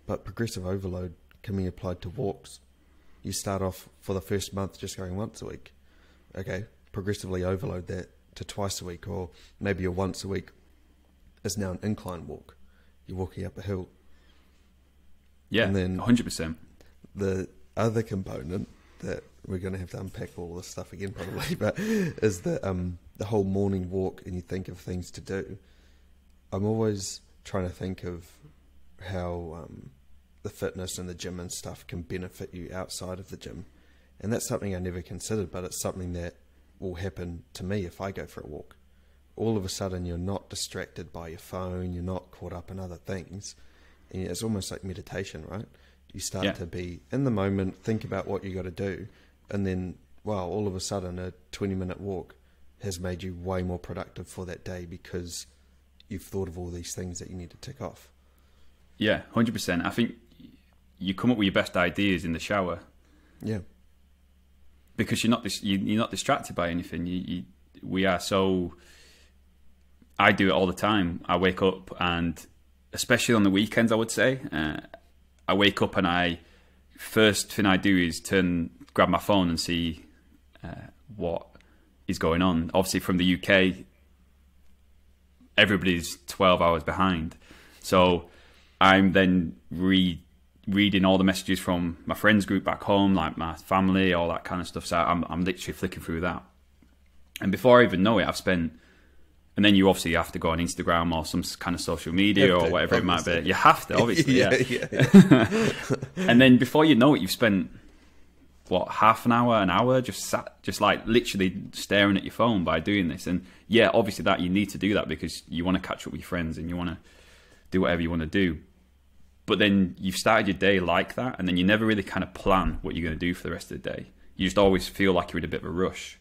But progressive overload can be applied to walks. You start off for the first month just going once a week. Okay, progressively overload that to twice a week, or maybe your once a week is now an incline walk. You're walking up a hill. Yeah, and then 100%. The other component that we're going to have to unpack all this stuff again probably, but is the whole morning walk, and you think of things to do. I'm always trying to think of how the fitness and the gym and stuff can benefit you outside of the gym. And that's something I never considered, but it's something that will happen to me if I go for a walk. All of a sudden you're not distracted by your phone, you're not caught up in other things. And it's almost like meditation, right? You start to be in the moment, think about what you got to do, and then, wow, all of a sudden a 20-minute walk has made you way more productive for that day because you've thought of all these things that you need to tick off. Yeah, 100%. I think you come up with your best ideas in the shower. Yeah. Because you're not distracted by anything. We are so... I do it all the time. I wake up, and especially on the weekends, I would say, I wake up and first thing I do is grab my phone and see what is going on. Obviously, from the UK, everybody's 12 hours behind. So I'm then reading all the messages from my friends group back home, like my family, all that kind of stuff. So I'm literally flicking through that. And before I even know it, I've spent... And then you obviously have to go on Instagram or some kind of social media or whatever it might be. You have to, obviously, yeah. And then before you know it, you've spent, half an hour, just like literally staring at your phone by doing this. And yeah, obviously that you need to do that because you want to catch up with your friends and you want to do whatever you want to do. But then you've started your day like that, and then you never really kind of plan what you're going to do for the rest of the day. You just always feel like you're in a bit of a rush.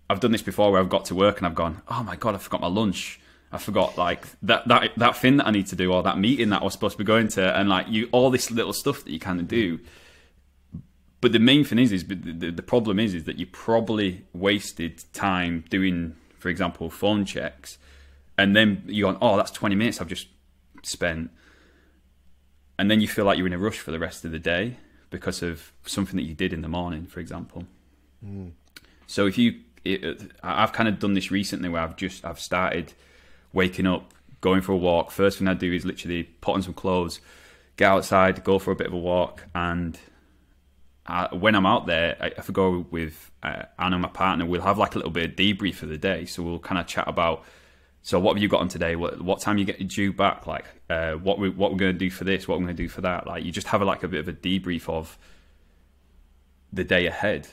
I've done this before where I've got to work and I've gone, oh my God, I forgot my lunch. I forgot like that thing that I need to do, or that meeting that I was supposed to be going to, and like all this little stuff that you kind of do. But the main thing is the problem is that you probably wasted time doing, for example, phone checks, and then you're going, oh, that's 20 minutes I've just spent. And then you feel like you're in a rush for the rest of the day because of something that you did in the morning, for example. So I've kind of done this recently where I've started waking up, going for a walk. First thing I do is literally put on some clothes, get outside, go for a bit of a walk. And when I'm out there, if I go with Anna, my partner, we'll have like a little bit of debrief for the day. So we'll kind of chat about, so what have you got on today? What time you get due back? Like what we're going to do for this, what we're going to do for that. Like you just have like a bit of a debrief of the day ahead.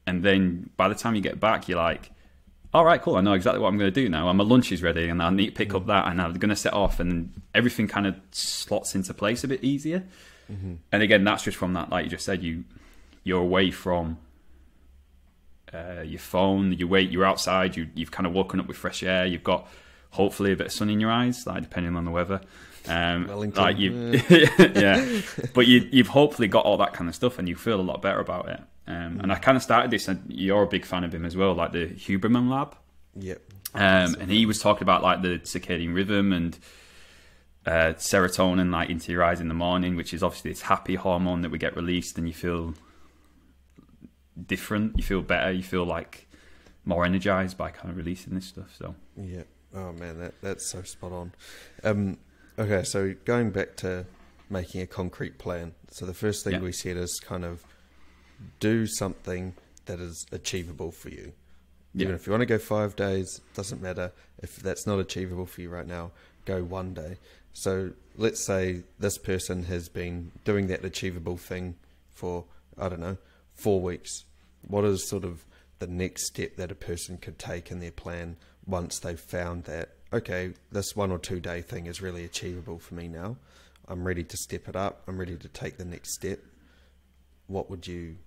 And then by the time you get back, you're like, all right, cool. I know exactly what I'm going to do now. And my lunch is ready and I need to pick up that and I'm going to set off, and everything kind of slots into place a bit easier. And again, that's just from that, like you just said, you're away from your phone, you're outside, you've kind of woken up with fresh air. You've got hopefully a bit of sun in your eyes, like depending on the weather. Like yeah, but you've hopefully got all that kind of stuff and you feel a lot better about it. And I kind of started this, and you're a big fan of him as well, like the Huberman Lab. Yep. And he was talking about like the circadian rhythm and serotonin, like into your eyes in the morning, which is obviously this happy hormone that we get released, and you feel different, you feel better, you feel like more energized by kind of releasing this stuff. So yeah. Oh man, that's so spot on. Okay, so going back to making a concrete plan. So the first thing we said is kind of do something that is achievable for you. Even if you want to go 5 days, doesn't matter. If that's not achievable for you right now, go 1 day. So let's say this person has been doing that achievable thing for, I don't know, 4 weeks. What is sort of the next step that a person could take in their plan once they've found that, okay, this 1 or 2 day thing is really achievable for me now. I'm ready to step it up. I'm ready to take the next step. What would you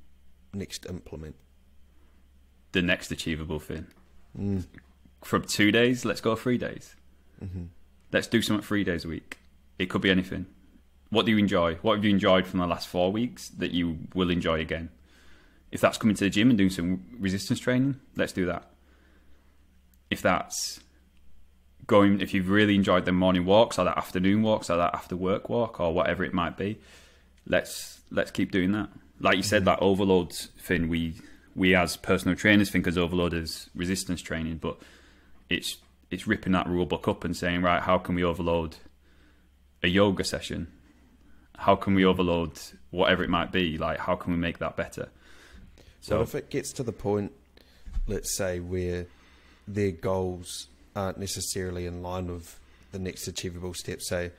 next implement? The next achievable thing. From 2 days, let's go 3 days. Let's do something 3 days a week. It could be anything. What do you enjoy? What have you enjoyed from the last 4 weeks that you will enjoy again? If that's coming to the gym and doing some resistance training, let's do that. If that's going, if you've really enjoyed the morning walks or that afternoon walks or that after work walk or whatever it might be, let's keep doing that. Like you said, that overload thing, we as personal trainers think as overload as resistance training, but it's ripping that rule book up and saying, right, how can we overload a yoga session? How can we overload whatever it might be? Like, how can we make that better? So what if it gets to the point, let's say, where their goals aren't necessarily in line with the next achievable step? Say,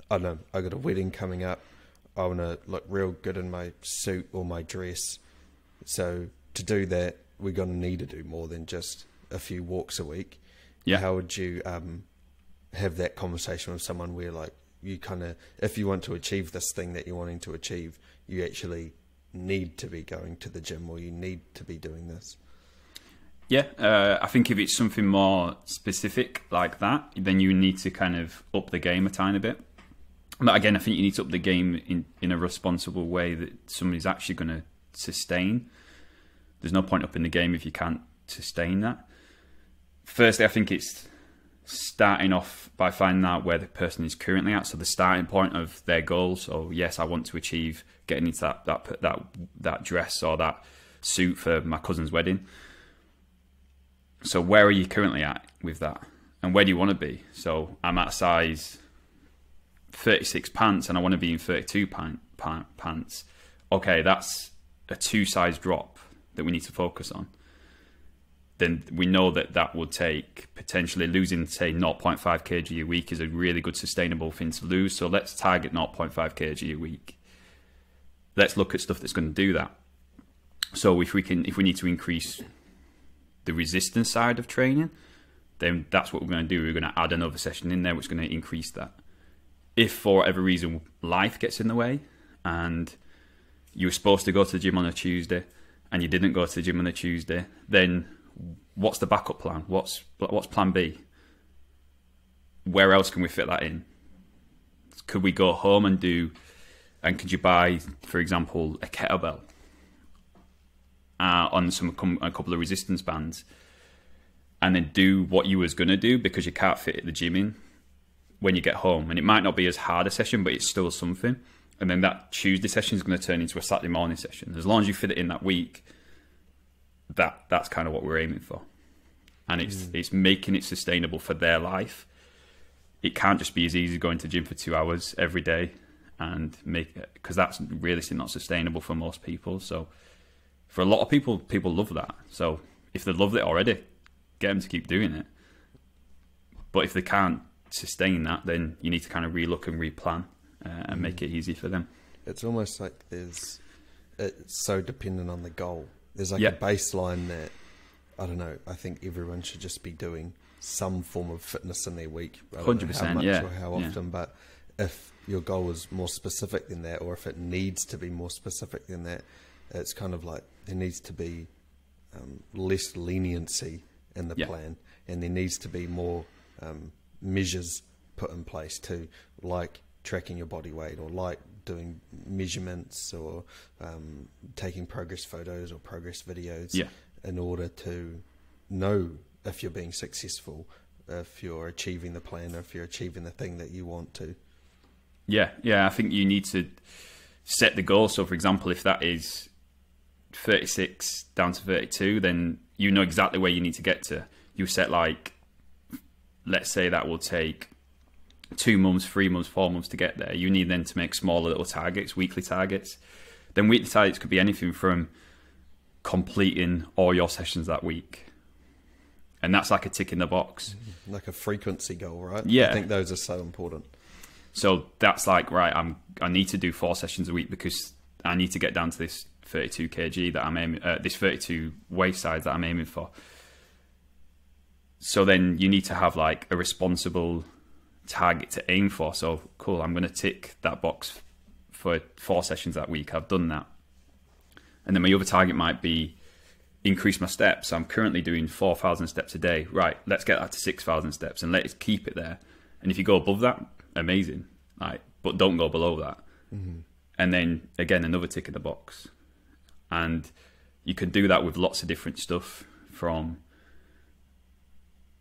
I don't know, I got a wedding coming up. I want to look real good in my suit or my dress. So to do that, we're going to need to do more than just a few walks a week. Yeah. How would you have that conversation with someone where, like, you kind of, if you want to achieve this thing that you're wanting to achieve, you actually need to be going to the gym, or you need to be doing this? Yeah, I think if it's something more specific like that, then you need to kind of up the game a tiny bit. But again, I think you need to up the game in a responsible way that somebody's actually going to sustain. There's no point up in the game if you can't sustain that. Firstly, I think it's starting off by finding out where the person is currently at, so the starting point of their goals. So yes, I want to achieve getting into that dress or that suit for my cousin's wedding. So where are you currently at with that, and where do you want to be? So I'm at size 36 pants and I want to be in 32 pants. Okay, that's a 2 size drop that we need to focus on. Then we know that would take potentially losing, say, 0.5 kg a week is a really good sustainable thing to lose. So let's target 0.5 kg a week. Let's look at stuff that's going to do that. So if we need to increase the resistance side of training, then that's what we're going to do. We're going to add another session in there which is going to increase that. If for whatever reason life gets in the way and you were supposed to go to the gym on a Tuesday and you didn't go to the gym on a Tuesday, then what's the backup plan? What's plan B? Where else can we fit that in? Could we go home and could you buy, for example, a kettlebell on a couple of resistance bands, and then do what you was going to do because you can't fit at the gym in when you get home? And it might not be as hard a session, but it's still something. And then that Tuesday session is going to turn into a Saturday morning session. As long as you fit it in that week, that's kind of what we're aiming for. And it's making it sustainable for their life. It can't just be as easy as going to the gym for 2 hours every day and make it, because that's realistically not sustainable for most people. So for a lot of people love that. So if they love it already, get them to keep doing it. But if they can't sustain that, then you need to kind of relook and replan and make it easy for them. It's almost like it's so dependent on the goal. There's like a baseline that, I don't know, I think everyone should just be doing some form of fitness in their week. 100%, how much or how often, but if your goal is more specific than that, or if it needs to be more specific than that, it's kind of like there needs to be less leniency in the plan, and there needs to be more measures put in place too, like tracking your body weight, or like doing measurements, or taking progress photos or progress videos in order to know if you're being successful, if you're achieving the plan, or if you're achieving the thing that you want to. I think you need to set the goal. So for example, if that is 36 down to 32, then you know exactly where you need to get to. You set, like, let's say that will take 2 months, 3 months, 4 months to get there. You need then to make smaller little targets, weekly targets. Then weekly targets could be anything from completing all your sessions that week. And that's like a tick in the box. Like a frequency goal, right? Yeah. I think those are so important. So that's like, right, I need to do 4 sessions a week because I need to get down to this 32 kg that I'm aiming, this 32 waist size that I'm aiming for. So then you need to have like a responsible target to aim for. So cool, I'm going to tick that box for 4 sessions that week. I've done that. And then my other target might be increase my steps. I'm currently doing 4,000 steps a day. Right, let's get that to 6,000 steps and let's keep it there. And if you go above that, amazing. Like, but don't go below that. Mm-hmm. And then again, another tick in the box. And you can do that with lots of different stuff, from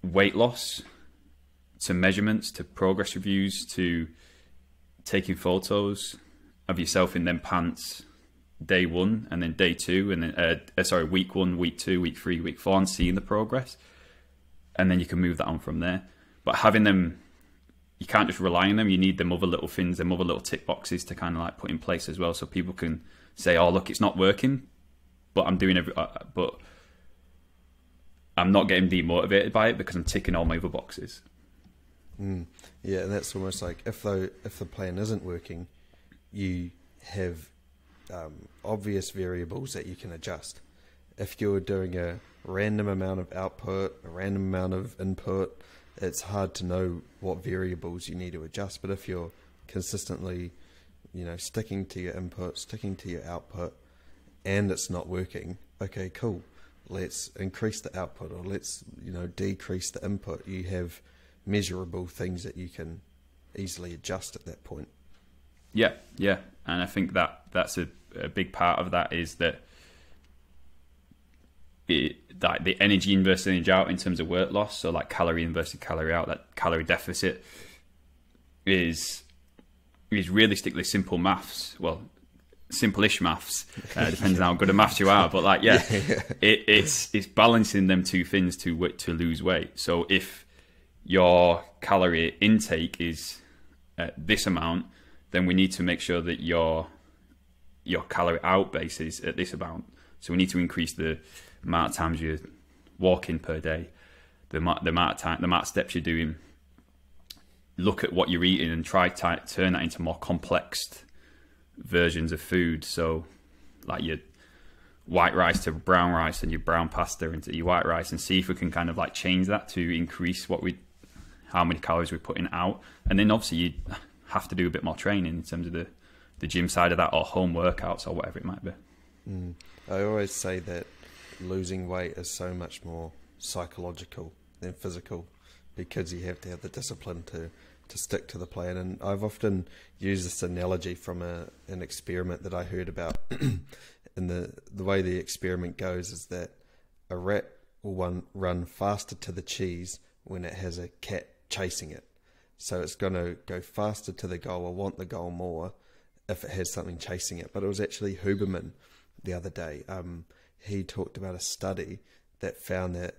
weight loss to measurements to progress reviews to taking photos of yourself in them pants day 1 and then day 2 and then week 1, week 2, week 3, week 4, and seeing the progress. And then you can move that on from there. But having them, you can't just rely on them. You need them other little things, them other little tick boxes to kind of like put in place as well, so people can say, "Oh, look, it's not working, but I'm doing but I'm not getting demotivated by it because I'm ticking all my other boxes." Yeah, and that's almost like if the plan isn't working, you have obvious variables that you can adjust. If you're doing a random amount of output, a random amount of input, it's hard to know what variables you need to adjust. But if you're consistently, sticking to your input, sticking to your output, and it's not working, okay, cool. Let's increase the output, or let's, decrease the input. You have measurable things that you can easily adjust at that point. Yeah. And I think that's a big part of that is that the energy in versus energy out in terms of weight loss, so like calorie in versus calorie out, that calorie deficit is realistically simple maths. Well, simple-ish maths, depends on how good a maths you are, but it's balancing them two things to lose weight. So if your calorie intake is this amount, then we need to make sure that your calorie out base is at this amount. So we need to increase the amount of times you're walking per day, the amount of steps you're doing. Look at what you're eating and try to turn that into more complex versions of food. So like your white rice to brown rice, and your brown pasta into your white rice, and see if we can kind of like change that to increase how many calories we're putting out. And then obviously you have to do a bit more training in terms of the gym side of that, or home workouts, or whatever it might be. I always say that losing weight is so much more psychological than physical, because you have to have the discipline to stick to the plan. And I've often used this analogy from an experiment that I heard about. And the way the experiment goes is that a rat will run faster to the cheese when it has a cat chasing it. So it's going to go faster to the goal, or want the goal more, if it has something chasing it. But it was actually Huberman the other day. He talked about a study that found that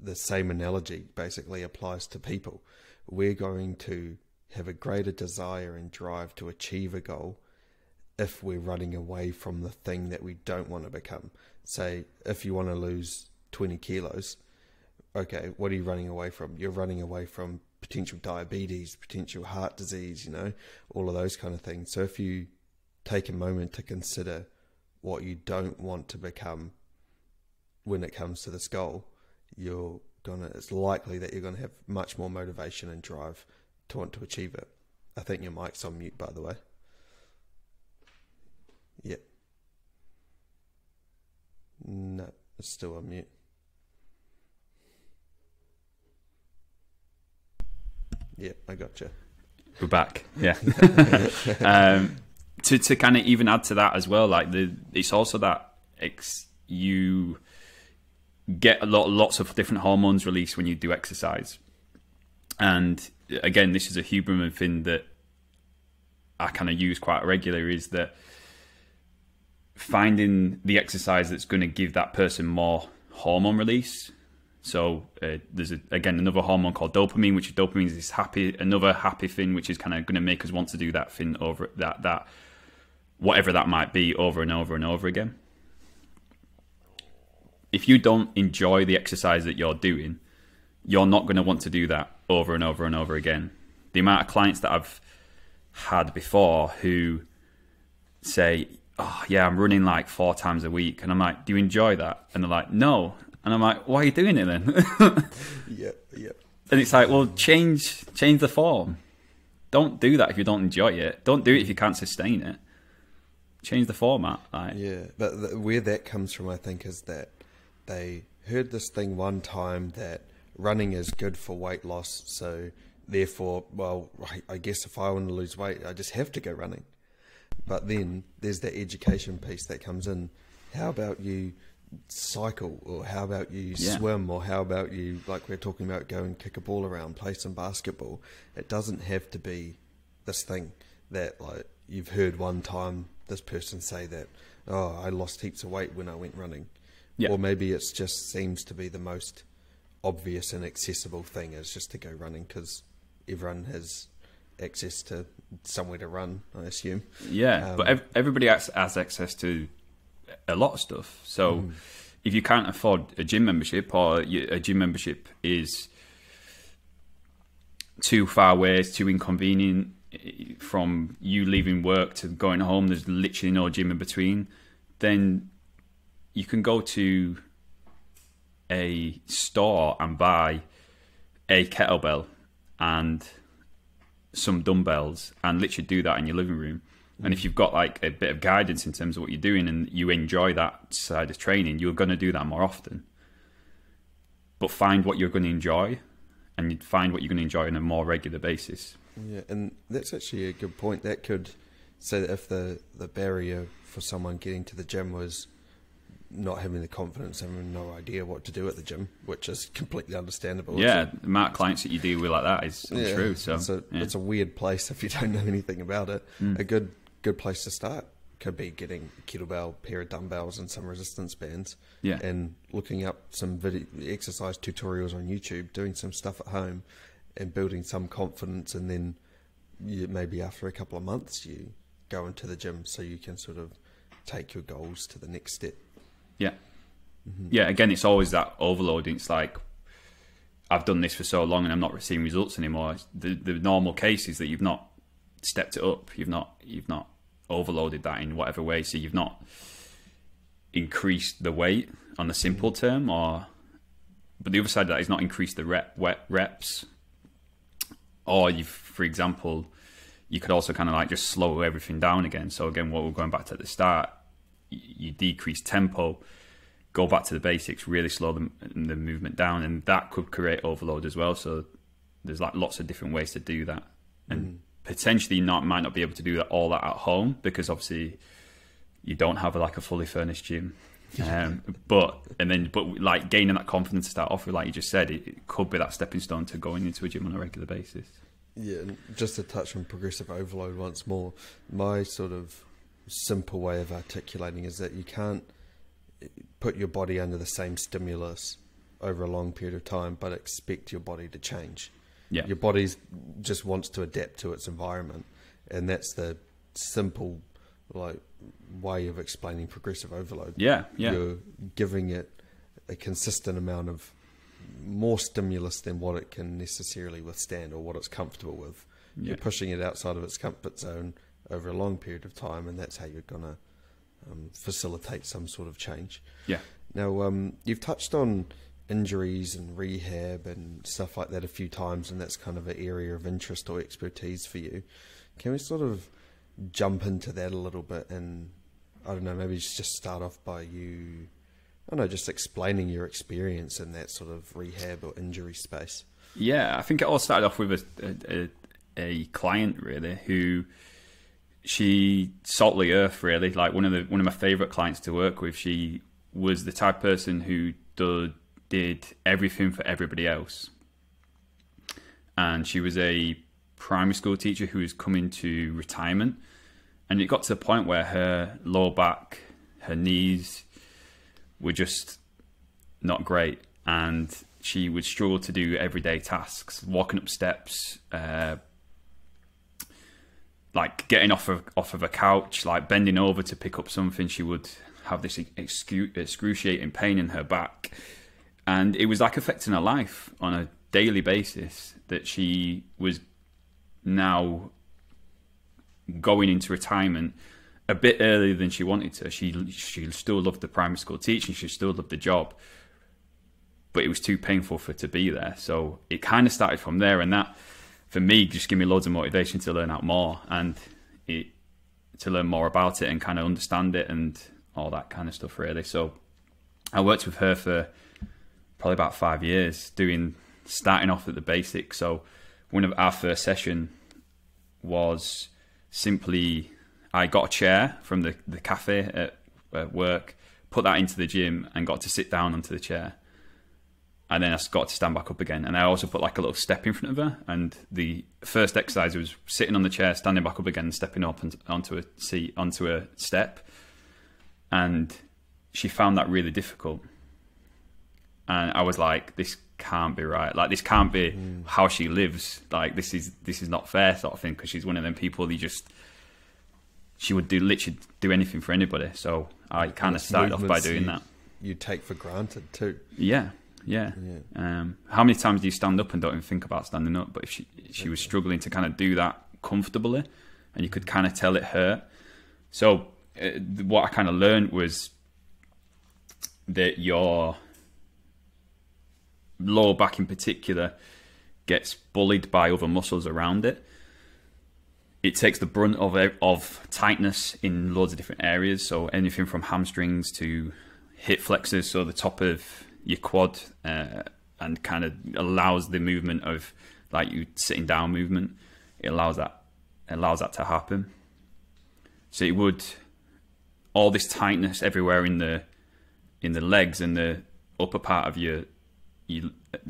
the same analogy basically applies to people. We're going to have a greater desire and drive to achieve a goal if we're running away from the thing that we don't want to become. Say, if you want to lose 20 kilos, okay, what are you running away from? You're running away from potential diabetes, potential heart disease, all of those kind of things. So if you take a moment to consider what you don't want to become when it comes to this goal, it's likely that you're going to have much more motivation and drive to want to achieve it. I think your mic's on mute, by the way. Yep. No, it's still on mute. Yep, I gotcha. We're back. Yeah. To kind of even add to that as well, like it's also that you get lots of different hormones released when you do exercise. And again, this is a Huberman thing that I kind of use quite regularly, is that finding the exercise that's going to give that person more hormone release. So there's another hormone called dopamine, which dopamine is another happy thing, which is kind of going to make us want to do that thing over that whatever that might be, over and over and over again. If you don't enjoy the exercise that you're doing, you're not going to want to do that over and over and over again. The amount of clients that I've had before who say, "Oh yeah, I'm running like 4 times a week," and I'm like, "Do you enjoy that?" And they're like, "No." And I'm like, "Why are you doing it then?" Yep. And it's like, well, change the form. Don't do that if you don't enjoy it. Don't do it if you can't sustain it. Change the format. Like. Yeah, but where that comes from, I think, is that they heard this thing one time that running is good for weight loss, so therefore, well, I guess if I want to lose weight, I just have to go running. But then there's that education piece that comes in. How about you cycle, or how about you swim, or how about you, like we're talking about, go and kick a ball around, play some basketball. It doesn't have to be this thing that, like, you've heard one time this person say that, "Oh, I lost heaps of weight when I went running." Yeah. Or maybe it just seems to be the most obvious and accessible thing is just to go running, because everyone has access to somewhere to run, I assume. Yeah, but everybody has access to a lot of stuff. So if you can't afford a gym membership, or a gym membership is too far away, it's too inconvenient from you leaving work to going home, there's literally no gym in between, then you can go to a store and buy a kettlebell and some dumbbells and literally do that in your living room. And if you've got like a bit of guidance in terms of what you're doing and you enjoy that side of training, you're going to do that more often. But find what you're going to enjoy, and you'd find what you're going to enjoy on a more regular basis. Yeah, and that's actually a good point. That could say that if the barrier for someone getting to the gym was not having the confidence, having no idea what to do at the gym, which is completely understandable. Yeah, the amount of clients that you deal with like that is untrue. So it's a weird place if you don't know anything about it. A good place to start could be getting a kettlebell, pair of dumbbells, and some resistance bands. Yeah, and looking up some video exercise tutorials on YouTube, doing some stuff at home, and building some confidence. And then maybe after a couple of months, you go into the gym so you can sort of take your goals to the next step. Yeah. Yeah, again, it's always that overloading. It's like, I've done this for so long and I'm not receiving results anymore. The normal case is that you've not stepped it up. You've not overloaded that in whatever way. So you've not increased the weight on the simple term, but the other side of that is not increased the reps. Or for example, you could also kind of like just slow everything down again. So again, what we're going back to at the start, you decrease tempo, go back to the basics, really slow the movement down, and that could create overload as well. So there's like lots of different ways to do that, and potentially might not be able to do all that at home, because obviously you don't have like a fully furnished gym. But like gaining that confidence to start off with, like you just said, it could be that stepping stone to going into a gym on a regular basis. Yeah, and just to touch on progressive overload once more, my sort of simple way of articulating is that you can't put your body under the same stimulus over a long period of time but expect your body to change. Yeah, your body just wants to adapt to its environment, and that's the simple way of explaining progressive overload. Yeah. You're giving it a consistent amount of more stimulus than what it can necessarily withstand or what it's comfortable with. Yeah. You're pushing it outside of its comfort zone over a long period of time, and that's how you're going to facilitate some sort of change. Yeah. Now, you've touched on injuries and rehab and stuff like that a few times, and that's kind of an area of interest or expertise for you. Can we sort of jump into that a little bit, and I don't know, maybe just start off by you, I don't know, just explaining your experience in that sort of rehab or injury space? Yeah, I think it all started off with a client really who, she salt of the earth really, like one of my favorite clients to work with. She was the type of person who did everything for everybody else, and she was a primary school teacher who was coming to retirement, and it got to the point where her lower back, her knees were just not great, and she would struggle to do everyday tasks, walking up steps, like getting off of a couch, like bending over to pick up something. She would have this excruciating pain in her back, and it was like affecting her life on a daily basis, that she was now going into retirement a bit earlier than she wanted to. She still loved the primary school teaching, she still loved the job, but it was too painful for her to be there. So it kind of started from there, and that for me just gave me loads of motivation to learn out more and to learn more about it and kind of understand it and all that kind of stuff really. So I worked with her for probably about 5 years, starting off at the basics. So one of our first session was simply, I got a chair from the cafe at work, put that into the gym, and got to sit down onto the chair. And then I got to stand back up again. And I also put like a little step in front of her. And the first exercise was sitting on the chair, standing back up again, and stepping up onto a step. And she found that really difficult. And I was like, this can't be right. Like, this can't be how she lives. Like, this is not fair, sort of thing. Because she's one of them people she would literally do anything for anybody. So I kind of started off by doing that. You take for granted too. Yeah. How many times do you stand up and don't even think about standing up? But if she was struggling to kind of do that comfortably, and you could kind of tell it hurt. So what I kind of learned was that your lower back in particular gets bullied by other muscles around it. It takes the brunt of tightness in loads of different areas. So anything from hamstrings to hip flexors, so the top of your quad, and kind of allows the movement of, like, you sitting down movement. It allows that to happen. So it would, all this tightness everywhere in the legs and the upper part of the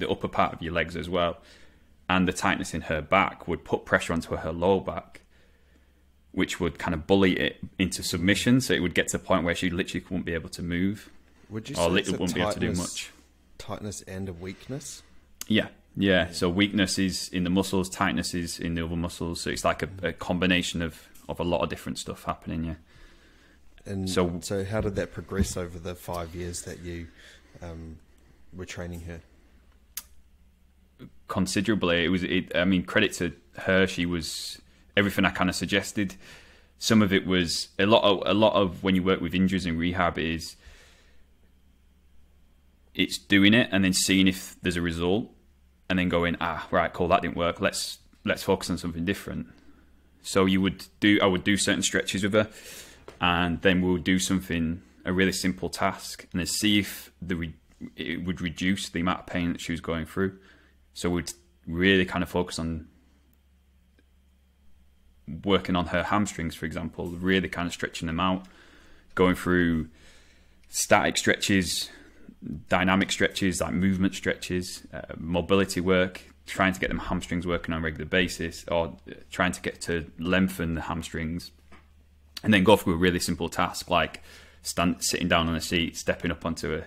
upper part of your legs as well, and the tightness in her back would put pressure onto her lower back, which would kind of bully it into submission. So it would get to the point where she literally wouldn't be able to move. Would you or say it's wouldn't be able to do much? Tightness and a weakness? Yeah. So weakness is in the muscles, tightness is in the other muscles. So it's like a combination of a lot of different stuff happening. Yeah. And so how did that progress over the 5 years that you were training her? Considerably. I mean, credit to her. She was everything I kind of suggested. Some of it was a lot of when you work with injuries in rehab is it's doing it and then seeing if there's a result, and then going, right, cool, that didn't work. Let's focus on something different. So I would do certain stretches with her, and then we'll do a really simple task, and then see if it would reduce the amount of pain that she was going through. So we'd really kind of focus on working on her hamstrings, for example, really kind of stretching them out, going through static stretches, dynamic stretches, like movement stretches, mobility work, trying to get them hamstrings working on a regular basis, or trying to get to lengthen the hamstrings, and then go through a really simple task like sitting down on a seat, stepping up onto a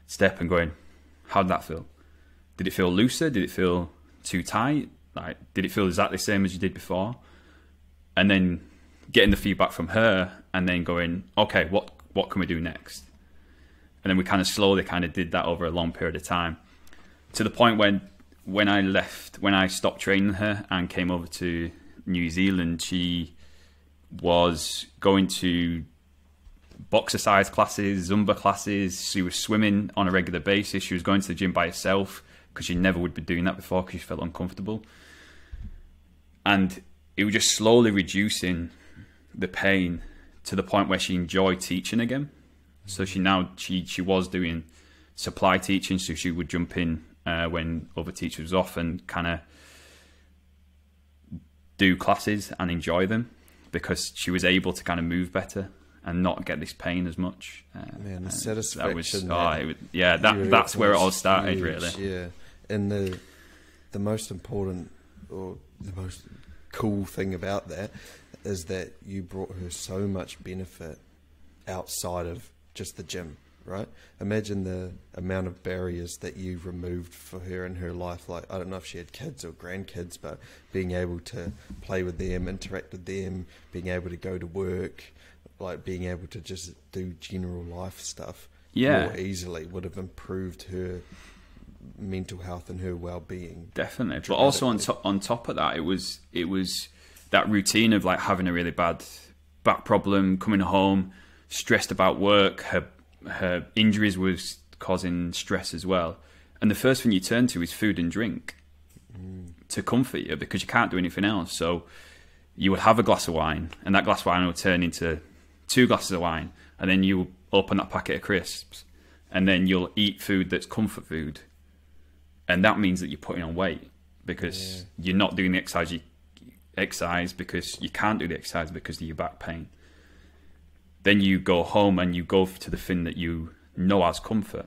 step and going, how did that feel? Did it feel looser? Did it feel too tight? Like, did it feel exactly the same as you did before? And then getting the feedback from her, and then going, okay, what can we do next? And then we kind of slowly kind of did that over a long period of time, to the point when I stopped training her and came over to New Zealand, she was going to boxercise classes, Zumba classes. She was swimming on a regular basis. She was going to the gym by herself because she never would be doing that before because she felt uncomfortable. And it was just slowly reducing the pain to the point where she enjoyed teaching again. So she was doing supply teaching, so she would jump in when other teachers was off and kind of do classes and enjoy them, because she was able to kind of move better and not get this pain as much. Man, the satisfaction. That's where it all started, huge, really. Yeah, and the most important, or the most cool thing about that is that you brought her so much benefit outside of just the gym, right? Imagine the amount of barriers that you removed for her in her life. Like, I don't know if she had kids or grandkids, but being able to play with them, interact with them, being able to go to work, like being able to just do general life stuff more easily would have improved her mental health and her well-being. Definitely. But also on top of that, it was that routine of like having a really bad back problem, coming home, stressed about work. Her injuries was causing stress as well. And the first thing you turn to is food and drink to comfort you, because you can't do anything else. So you would have a glass of wine, and that glass of wine would turn into 2 glasses of wine, and then you open that packet of crisps, and then you'll eat food that's comfort food. And that means that you're putting on weight, because you're not doing the exercise because you can't do the exercise because of your back pain. Then you go home and you go to the thing that you know as comfort.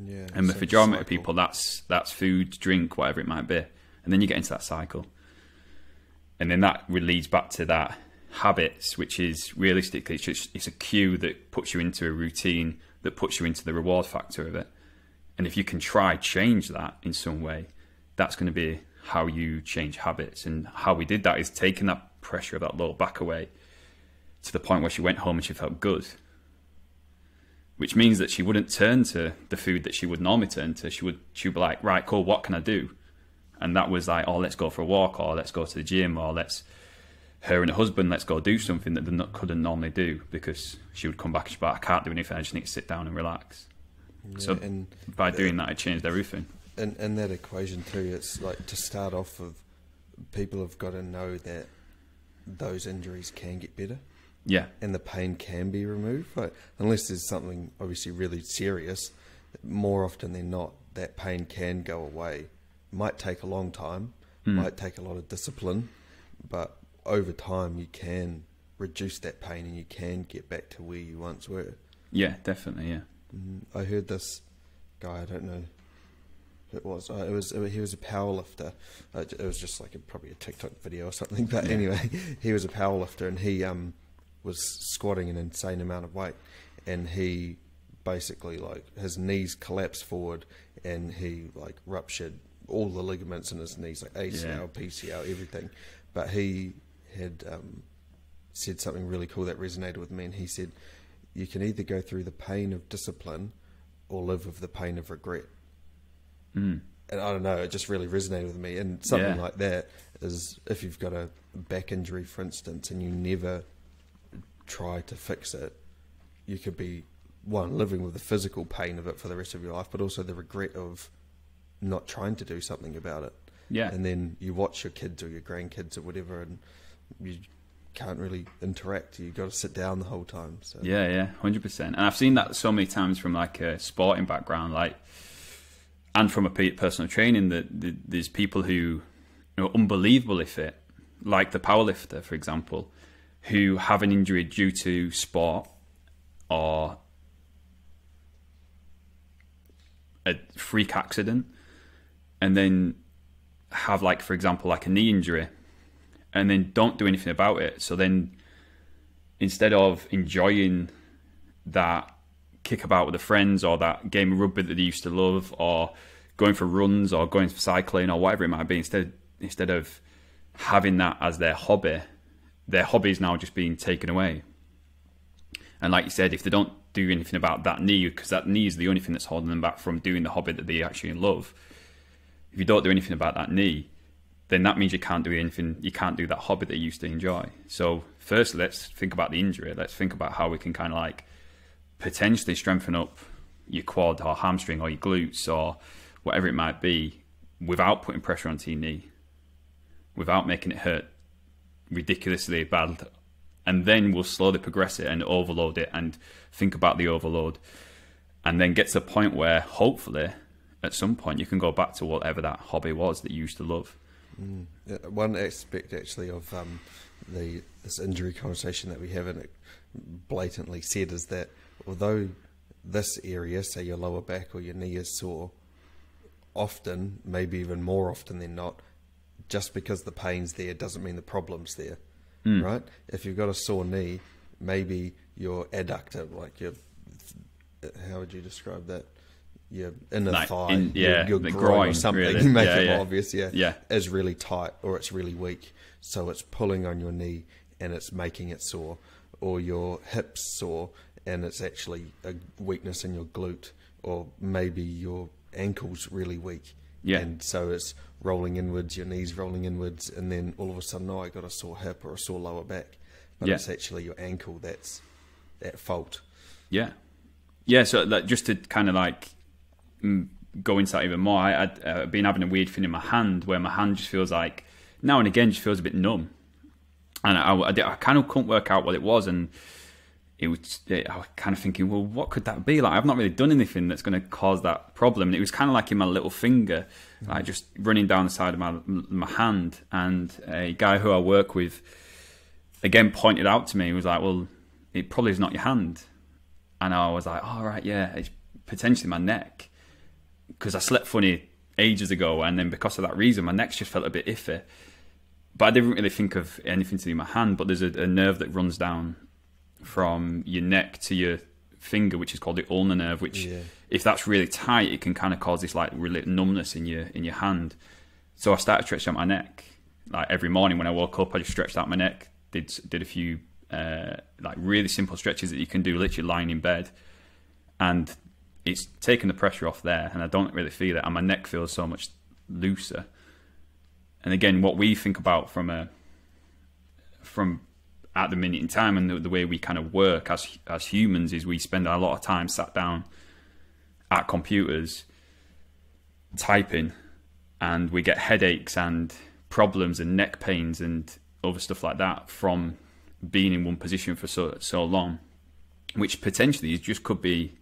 Yeah, and the majority of people, that's food, drink, whatever it might be. And then you get into that cycle. And then that leads back to that habits, which is realistically, it's a cue that puts you into a routine, that puts you into the reward factor of it. And if you can try change that in some way, that's going to be how you change habits. And how we did that is taking that pressure of that lower back away to the point where she went home and she felt good. Which means that she wouldn't turn to the food that she would normally turn to. She would be like, right, cool, what can I do? And that was like, oh, let's go for a walk, or let's go to the gym, or her and her husband, let's go do something that they couldn't normally do, because she would come back and she'd be like, I can't do anything, I just need to sit down and relax. Yeah, so by doing that, it changed everything. And that equation too, it's like, to start off with, people have got to know that those injuries can get better. Yeah. And the pain can be removed. Like, unless there's something obviously really serious, more often than not, that pain can go away. Might take a long time, might take a lot of discipline, but over time you can reduce that pain and you can get back to where you once were. Yeah, definitely, yeah. I heard this guy, I don't know who it was, he was a powerlifter. It was just like probably a TikTok video or something, but anyway, he was a powerlifter, and he was squatting an insane amount of weight, and he basically, like, his knees collapsed forward and he like ruptured all the ligaments in his knees, like ACL, PCL, everything. But he had said something really cool that resonated with me, and he said, you can either go through the pain of discipline or live with the pain of regret. And I don't know, it just really resonated with me. And something like that is, if you've got a back injury, for instance, and you never try to fix it, you could be, one, living with the physical pain of it for the rest of your life, but also the regret of not trying to do something about it. Yeah. And then you watch your kids or your grandkids or whatever, and you can't really interact. You've got to sit down the whole time. So. Yeah, 100%. And I've seen that so many times from like a sporting background, like, and from a personal training, that there's people who are unbelievably fit, like the powerlifter, for example, who have an injury due to sport or a freak accident, and then have, like, for example, like a knee injury, and then don't do anything about it. So then, instead of enjoying that kick about with the friends, or that game of rugby that they used to love, or going for runs, or going for cycling, or whatever it might be, instead of having that as their hobby is now just being taken away. And like you said, if they don't do anything about that knee, because that knee is the only thing that's holding them back from doing the hobby that they actually love, if you don't do anything about that knee, then that means you can't do anything, you can't do that hobby that you used to enjoy. So first, let's think about the injury. Let's think about how we can kind of like potentially strengthen up your quad or hamstring or your glutes or whatever it might be, without putting pressure onto your knee, without making it hurt ridiculously bad. And then we'll slowly progress it and overload it and think about the overload, and then get to a point where hopefully at some point you can go back to whatever that hobby was that you used to love. One aspect actually of this injury conversation that we haven't blatantly said is that although this area, say your lower back or your knee, is sore, often, maybe even more often than not, just because the pain's there doesn't mean the problem's there. Right? If you've got a sore knee, maybe your adductor, like your, how would you describe that? Your inner thigh, your groin or something, really. Make it more obvious, is really tight, or it's really weak. So it's pulling on your knee and it's making it sore. Or your hip's sore and it's actually a weakness in your glute. Or maybe your ankle's really weak. Yeah. And so it's rolling inwards, your knee's rolling inwards, and then all of a sudden, I got a sore hip or a sore lower back. But it's actually your ankle that's at fault. Yeah. Yeah, so just to kind of like go into that even more, I've been having a weird thing in my hand where my hand just feels like, now and again, just feels a bit numb. And I kind of couldn't work out what it was, and I was kind of thinking, well, what could that be? Like, I've not really done anything that's going to cause that problem. And it was kind of like in my little finger, like just running down the side of my hand. And a guy who I work with, again, pointed out to me, he was like, well, it probably is not your hand. And I was like, oh, right, yeah, it's potentially my neck. Because I slept funny ages ago, and then because of that reason, my neck just felt a bit iffy. But I didn't really think of anything to do with my hand, but there's a nerve that runs down from your neck to your finger, which is called the ulnar nerve, which if that's really tight, it can kind of cause this like really numbness in your hand. So I started stretching out my neck. Like every morning when I woke up, I just stretched out my neck, did a few like really simple stretches that you can do literally lying in bed, and it's taken the pressure off there, and I don't really feel it, and my neck feels so much looser. And again, what we think about from at the minute in time, and the way we kind of work as humans, is we spend a lot of time sat down at computers typing, and we get headaches and problems and neck pains and other stuff like that from being in one position for so long, which potentially just could be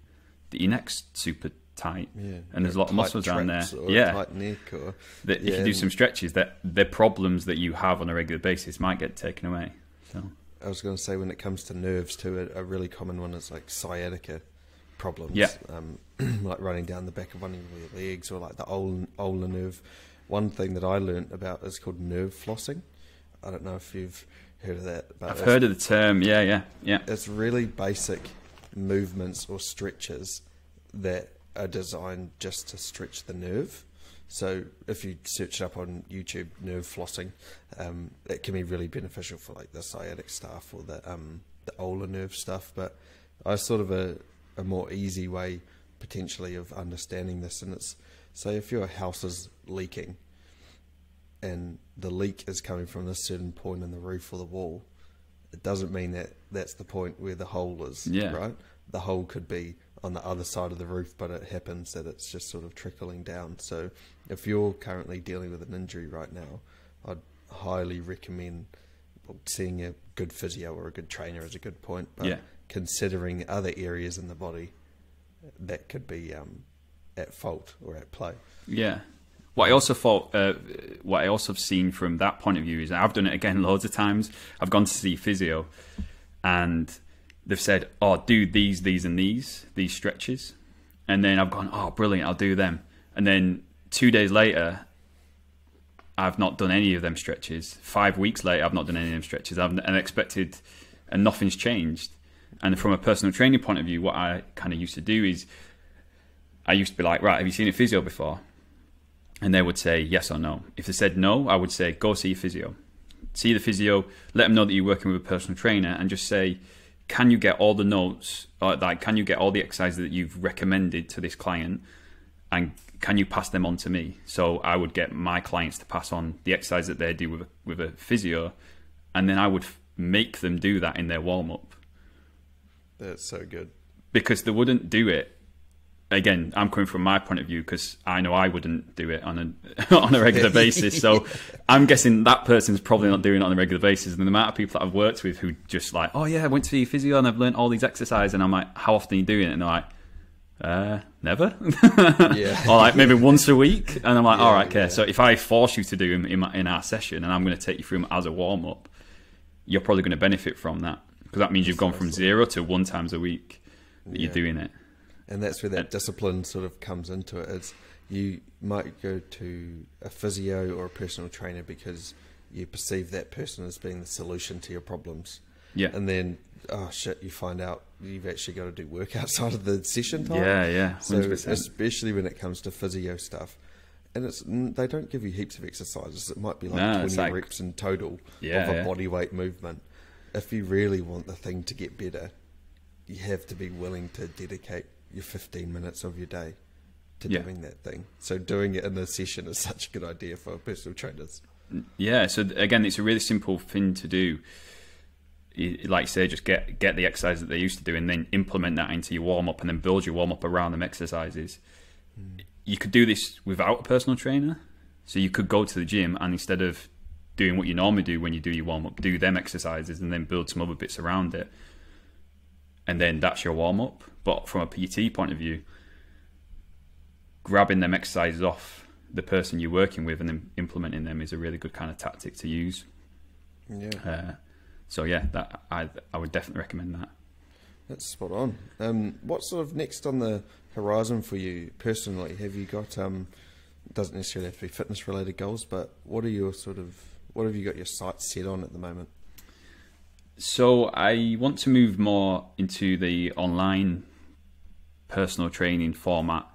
that your neck's super tight, and there's a lot of muscles down there. Tight neck, or if you do some stretches, that the problems that you have on a regular basis might get taken away. So I was going to say, when it comes to nerves too, a really common one is like sciatica problems. Like running down the back of one of your legs, or like the ulnar nerve. One thing that I learnt about is called nerve flossing. I don't know if you've heard of that. But I've heard of the term, yeah. It's really basic movements or stretches that are designed just to stretch the nerve. So if you search it up on YouTube, nerve flossing, it can be really beneficial for like the sciatic stuff or the ulnar nerve stuff. But I sort of a more easy way potentially of understanding this, and it's, say if your house is leaking and the leak is coming from this certain point in the roof or the wall, it doesn't mean that that's the point where the hole is, right? The hole could be on the other side of the roof, but it happens that it's just sort of trickling down. So if you're currently dealing with an injury right now, I'd highly recommend seeing a good physio or a good trainer is a good point, but considering other areas in the body that could be at fault or at play. What I also have seen from that point of view is, I've done it again loads of times. I've gone to see physio, and they've said, "Oh, do these, and these stretches," and then I've gone, "Oh, brilliant, I'll do them." And then 2 days later, I've not done any of them stretches. 5 weeks later, I've not done any of them stretches. And expected, and nothing's changed. And from a personal training point of view, what I kind of used to do is, I used to be like, "Right, have you seen a physio before?" And they would say yes or no. If they said no, I would say, "Go see a physio." See the physio, let them know that you're working with a personal trainer, and just say, "Can you get all the notes, or like, can you get all the exercises that you've recommended to this client, and can you pass them on to me?" So I would get my clients to pass on the exercise that they do with a physio, and then I would make them do that in their warm-up. That's so good. Because they wouldn't do it. Again, I'm coming from my point of view, because I know I wouldn't do it on a regular basis. So I'm guessing that person's probably not doing it on a regular basis. And the amount of people that I've worked with who just like, "Oh yeah, I went to see a physio and I've learned all these exercises," and I'm like, "How often are you doing it?" And they're like, "Never." Or like maybe once a week. And I'm like, "All right, okay." So if I force you to do them in our session, and I'm going to take you through them as a warm up, you're probably going to benefit from that, because that means you've gone from 0 to 1 times a week that you're doing it. And that's where that discipline sort of comes into it. It's, you might go to a physio or a personal trainer because you perceive that person as being the solution to your problems. And then, oh shit, you find out you've actually got to do work outside of the session time. 100%. So especially when it comes to physio stuff. And they don't give you heaps of exercises. It might be like 20 reps in total of a body weight movement. If you really want the thing to get better, you have to be willing to dedicate your 15 minutes of your day to doing that thing. So doing it in a session is such a good idea for personal trainers. Yeah, so again, it's a really simple thing to do. Like you say, just get the exercise that they used to do, and then implement that into your warm-up, and then build your warm-up around them exercises. You could do this without a personal trainer. So you could go to the gym, and instead of doing what you normally do when you do your warm-up, do them exercises and then build some other bits around it. And then that's your warm-up. But from a PT point of view, grabbing them exercises off the person you're working with and then implementing them is a really good kind of tactic to use. So yeah, that I would definitely recommend that. That's spot on. What's sort of next on the horizon for you personally? Have you got doesn't necessarily have to be fitness related goals, but what have you got your sights set on at the moment? So I want to move more into the online personal training format.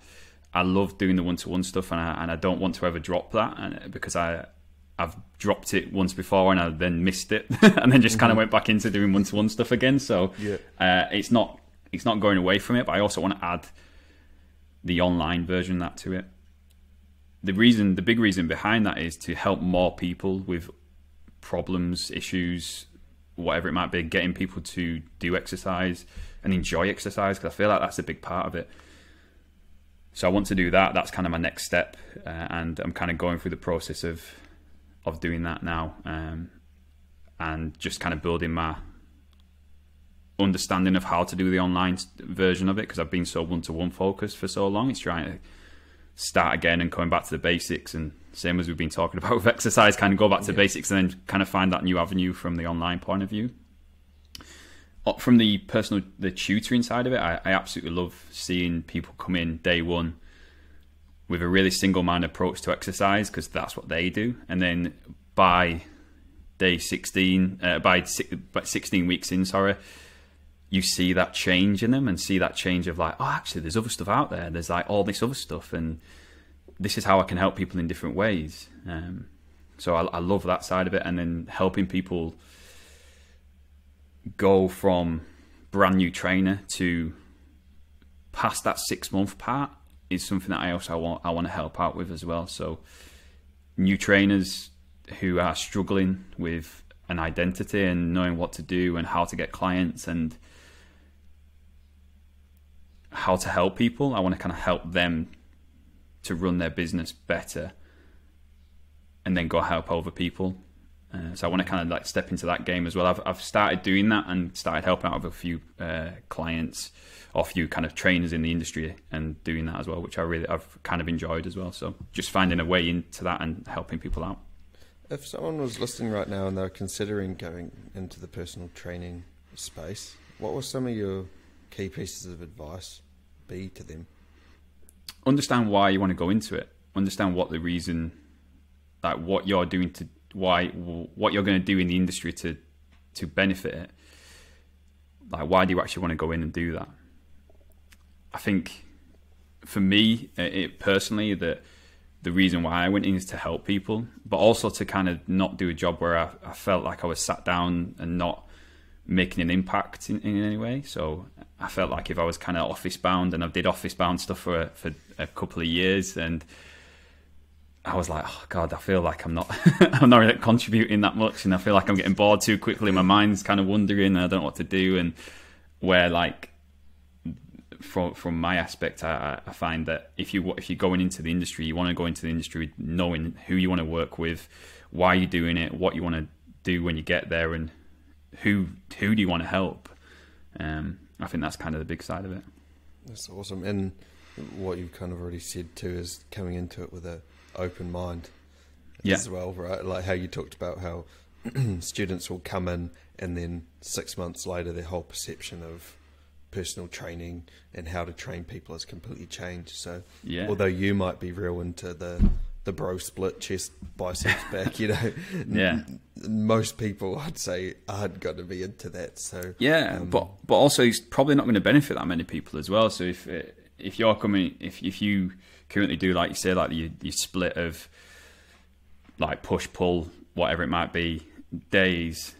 I love doing the one-to-one stuff, and I don't want to ever drop that, because I've dropped it once before and I then missed it and then just kind of went back into doing one-to-one stuff again. So it's not going away from it, but I also want to add the online version of that to it. The big reason behind that is to help more people with problems, issues, whatever it might be, getting people to do exercise and enjoy exercise, because I feel like that's a big part of it. So I want to do that. That's kind of my next step, and I'm kind of going through the process of doing that now, and just kind of building my understanding of how to do the online version of it, because I've been so one-to-one focused for so long. It's trying to start again and going back to the basics, and same as we've been talking about with exercise, kind of go back to the basics and then kind of find that new avenue from the online point of view. From the tutoring side of it, I absolutely love seeing people come in day one with a really single-minded approach to exercise, because that's what they do. And then by day 16, by 16 weeks in, you see that change in them, and see that change of like, oh, actually, there's other stuff out there. There's like all this other stuff, and this is how I can help people in different ways. So I love that side of it, and then helping people go from brand new trainer to past that 6-month part is something that I want to help out with as well. So new trainers who are struggling with an identity and knowing what to do and how to get clients and how to help people, I want to kind of help them to run their business better and then go help other people. So I want to kind of like step into that game as well. I've started doing that and started helping out with a few clients or a few kind of trainers in the industry and doing that as well, which I've kind of enjoyed as well. So just finding a way into that and helping people out. If someone was listening right now and they're considering going into the personal training space, what were some of your key pieces of advice be to them? Understand why you want to go into it. Understand what the reason, like what you're doing to what you're going to do in the industry to benefit it. Like, why do you actually want to go in and do that? I think for me, personally, that the reason why I went in is to help people, but also to kind of not do a job where I felt like I was sat down and not making an impact in any way. So I felt like if I was kind of office bound, and I did office bound stuff for a couple of years, and I was like, oh God, I feel like I'm not really contributing that much, and I feel like I'm getting bored too quickly. My mind's kind of wandering, and I don't know what to do. And where, like, from my aspect, I find that if you're going into the industry, you want to go into the industry knowing who you want to work with, why you're doing it, what you want to do when you get there, and who do you want to help. I think that's kind of the big side of it. That's awesome. And what you've kind of already said too is coming into it with a open mind as well, right? Like how you talked about how students will come in and then 6 months later their whole perception of personal training and how to train people has completely changed. So although you might be real into the bro split, chest, biceps back, most people I'd say aren't going to be into that. So but also it's probably not going to benefit that many people as well. So if you're coming, if you currently do, like you say, like your split of like push pull, whatever it might be, days,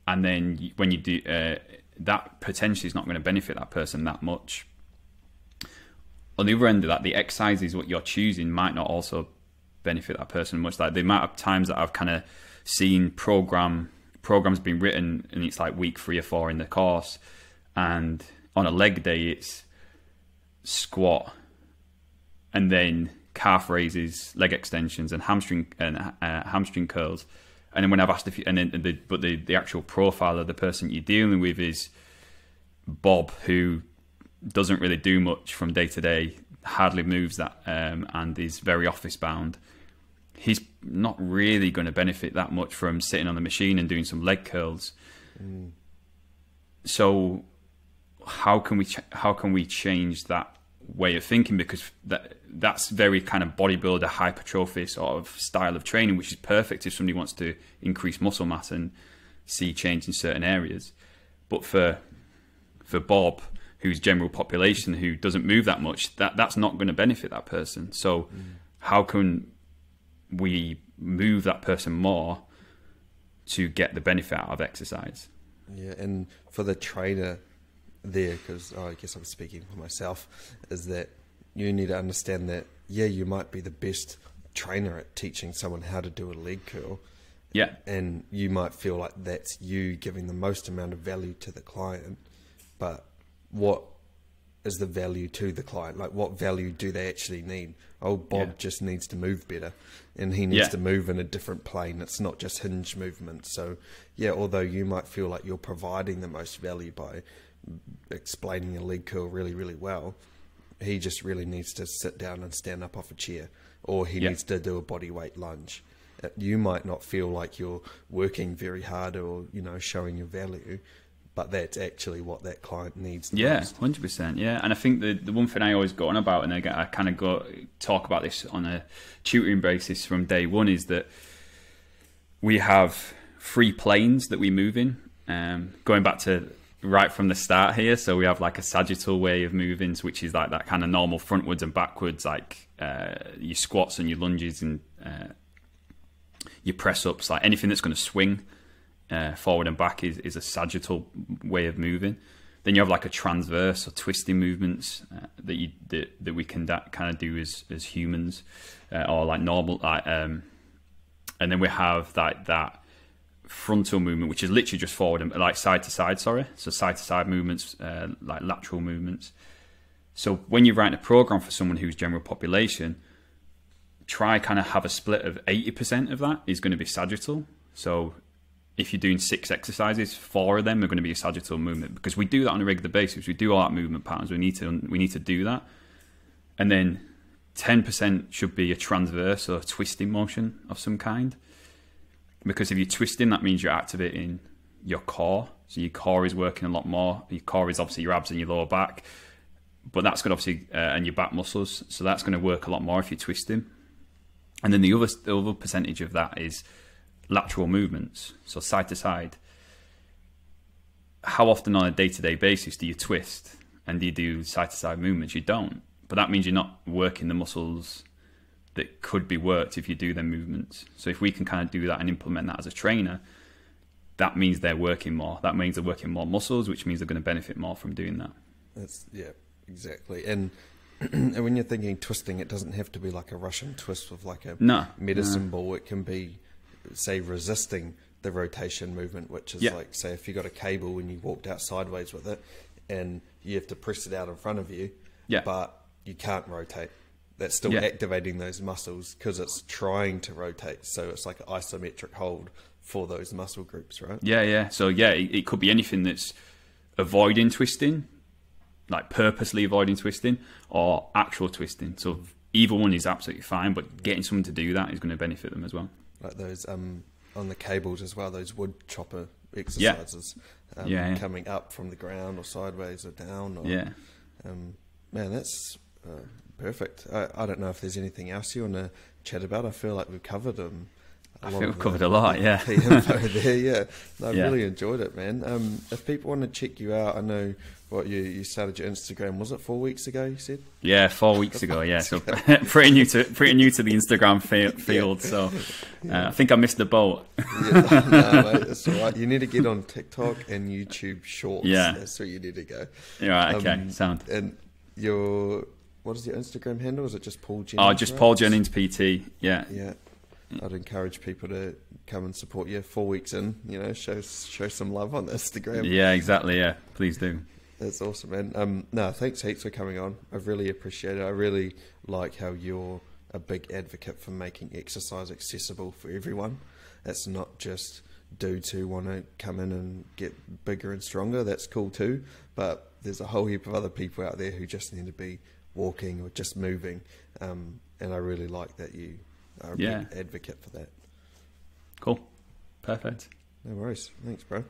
and then when you do that, potentially is not going to benefit that person that much. On the other end of that, the exercises what you're choosing might not also benefit that person much. Like the amount of times that I've kind of seen programs being written, and it's like week 3 or 4 in the course, and on a leg day it's squat and then calf raises, leg extensions, and hamstring curls. And then when I've asked the actual profile of the person you're dealing with is Bob, who doesn't really do much from day to day, hardly moves that, and is very office bound. He's not really going to benefit that much from sitting on the machine and doing some leg curls. So how can we change that way of thinking? Because that's very kind of bodybuilder, hypertrophy sort of style of training, which is perfect if somebody wants to increase muscle mass and see change in certain areas. But for Bob, who's general population, who doesn't move that much, that's not going to benefit that person. So how can we move that person more to get the benefit out of exercise? Yeah, and for the trainer there, because I guess I'm speaking for myself, is that you need to understand that, yeah, you might be the best trainer at teaching someone how to do a leg curl. Yeah. And you might feel like that's you giving the most amount of value to the client, but what is the value to the client? Like, what value do they actually need? Oh, Bob just needs to move better, and he needs to move in a different plane. It's not just hinge movement. So, yeah, although you might feel like you're providing the most value by explaining a leg curl really, really well, he just really needs to sit down and stand up off a chair, or he needs to do a body weight lunge. You might not feel like you're working very hard or, you know, showing your value, but that's actually what that client needs the most. 100%. Yeah, and I think the one thing I always go on about, and I kind of talk about this on a tutoring basis from day one, is that we have 3 planes that we move in. Going back to right from the start here, so we have like a sagittal way of moving, which is like that kind of normal frontwards and backwards, like your squats and your lunges and your press ups, like anything that's going to swing forward and back is a sagittal way of moving. Then you have like a transverse or twisting movements that we can kind of do as humans, or like normal, like, and then we have that frontal movement, which is literally just forward and like side to side. So side to side movements, like lateral movements. So when you're writing a program for someone who's general population, try kind of have a split of 80% of that is going to be sagittal. So if you're doing 6 exercises, 4 of them are going to be a sagittal movement, because we do that on a regular basis. We do all that movement patterns. We need to do that. And then 10% should be a transverse or twisting motion of some kind. Because if you're twisting, that means you're activating your core. So your core is working a lot more. Your core is obviously your abs and your lower back, but that's going to obviously, and your back muscles. So that's going to work a lot more if you're twisting. And then the other percentage of that is lateral movements, so side to side. How often on a day-to-day basis do you twist and do you do side to side movements? You don't, but that means you're not working the muscles that could be worked if you do them movements. So if we can kind of do that and implement that as a trainer, that means they're working more. That means they're working more muscles, which means they're going to benefit more from doing that. Yeah, exactly. And when you're thinking twisting, it doesn't have to be like a Russian twist with like a medicine ball. It can be, say, resisting the rotation movement, which is like, say, if you got a cable and you walked out sideways with it and you have to press it out in front of you, but you can't rotate. That's still activating those muscles because it's trying to rotate. So it's like an isometric hold for those muscle groups, right? Yeah. So it could be anything that's avoiding twisting, like purposely avoiding twisting, or actual twisting. So either one is absolutely fine, but getting someone to do that is going to benefit them as well. Like those on the cables as well, those wood chopper exercises, coming up from the ground or sideways or down. Or, man, that's perfect. I don't know if there's anything else you want to chat about. I feel like we've covered I think we've covered a lot, key info there, I really enjoyed it, man. If people want to check you out, I know you started your Instagram, was it 4 weeks ago, you said? Yeah, 4 weeks ago, yeah. So pretty new to the Instagram field, so I think I missed the boat. No, mate, it's all right. You need to get on TikTok and YouTube Shorts. Yeah. That's where you need to go. Right, okay, sound. And what is your Instagram handle? Is it just Paul Jennings? Oh, just Paul Jennings PT, yeah. I'd encourage people to come and support you 4 weeks in, show some love on Instagram. Yeah, exactly, yeah. Please do. That's awesome, man. No, thanks heaps for coming on. I really appreciate it. I really like how you're a big advocate for making exercise accessible for everyone. It's not just dudes who want to come in and get bigger and stronger. That's cool too. But there's a whole heap of other people out there who just need to be walking or just moving. And I really like that you are a big advocate for that. Cool. Perfect. No worries. Thanks, bro.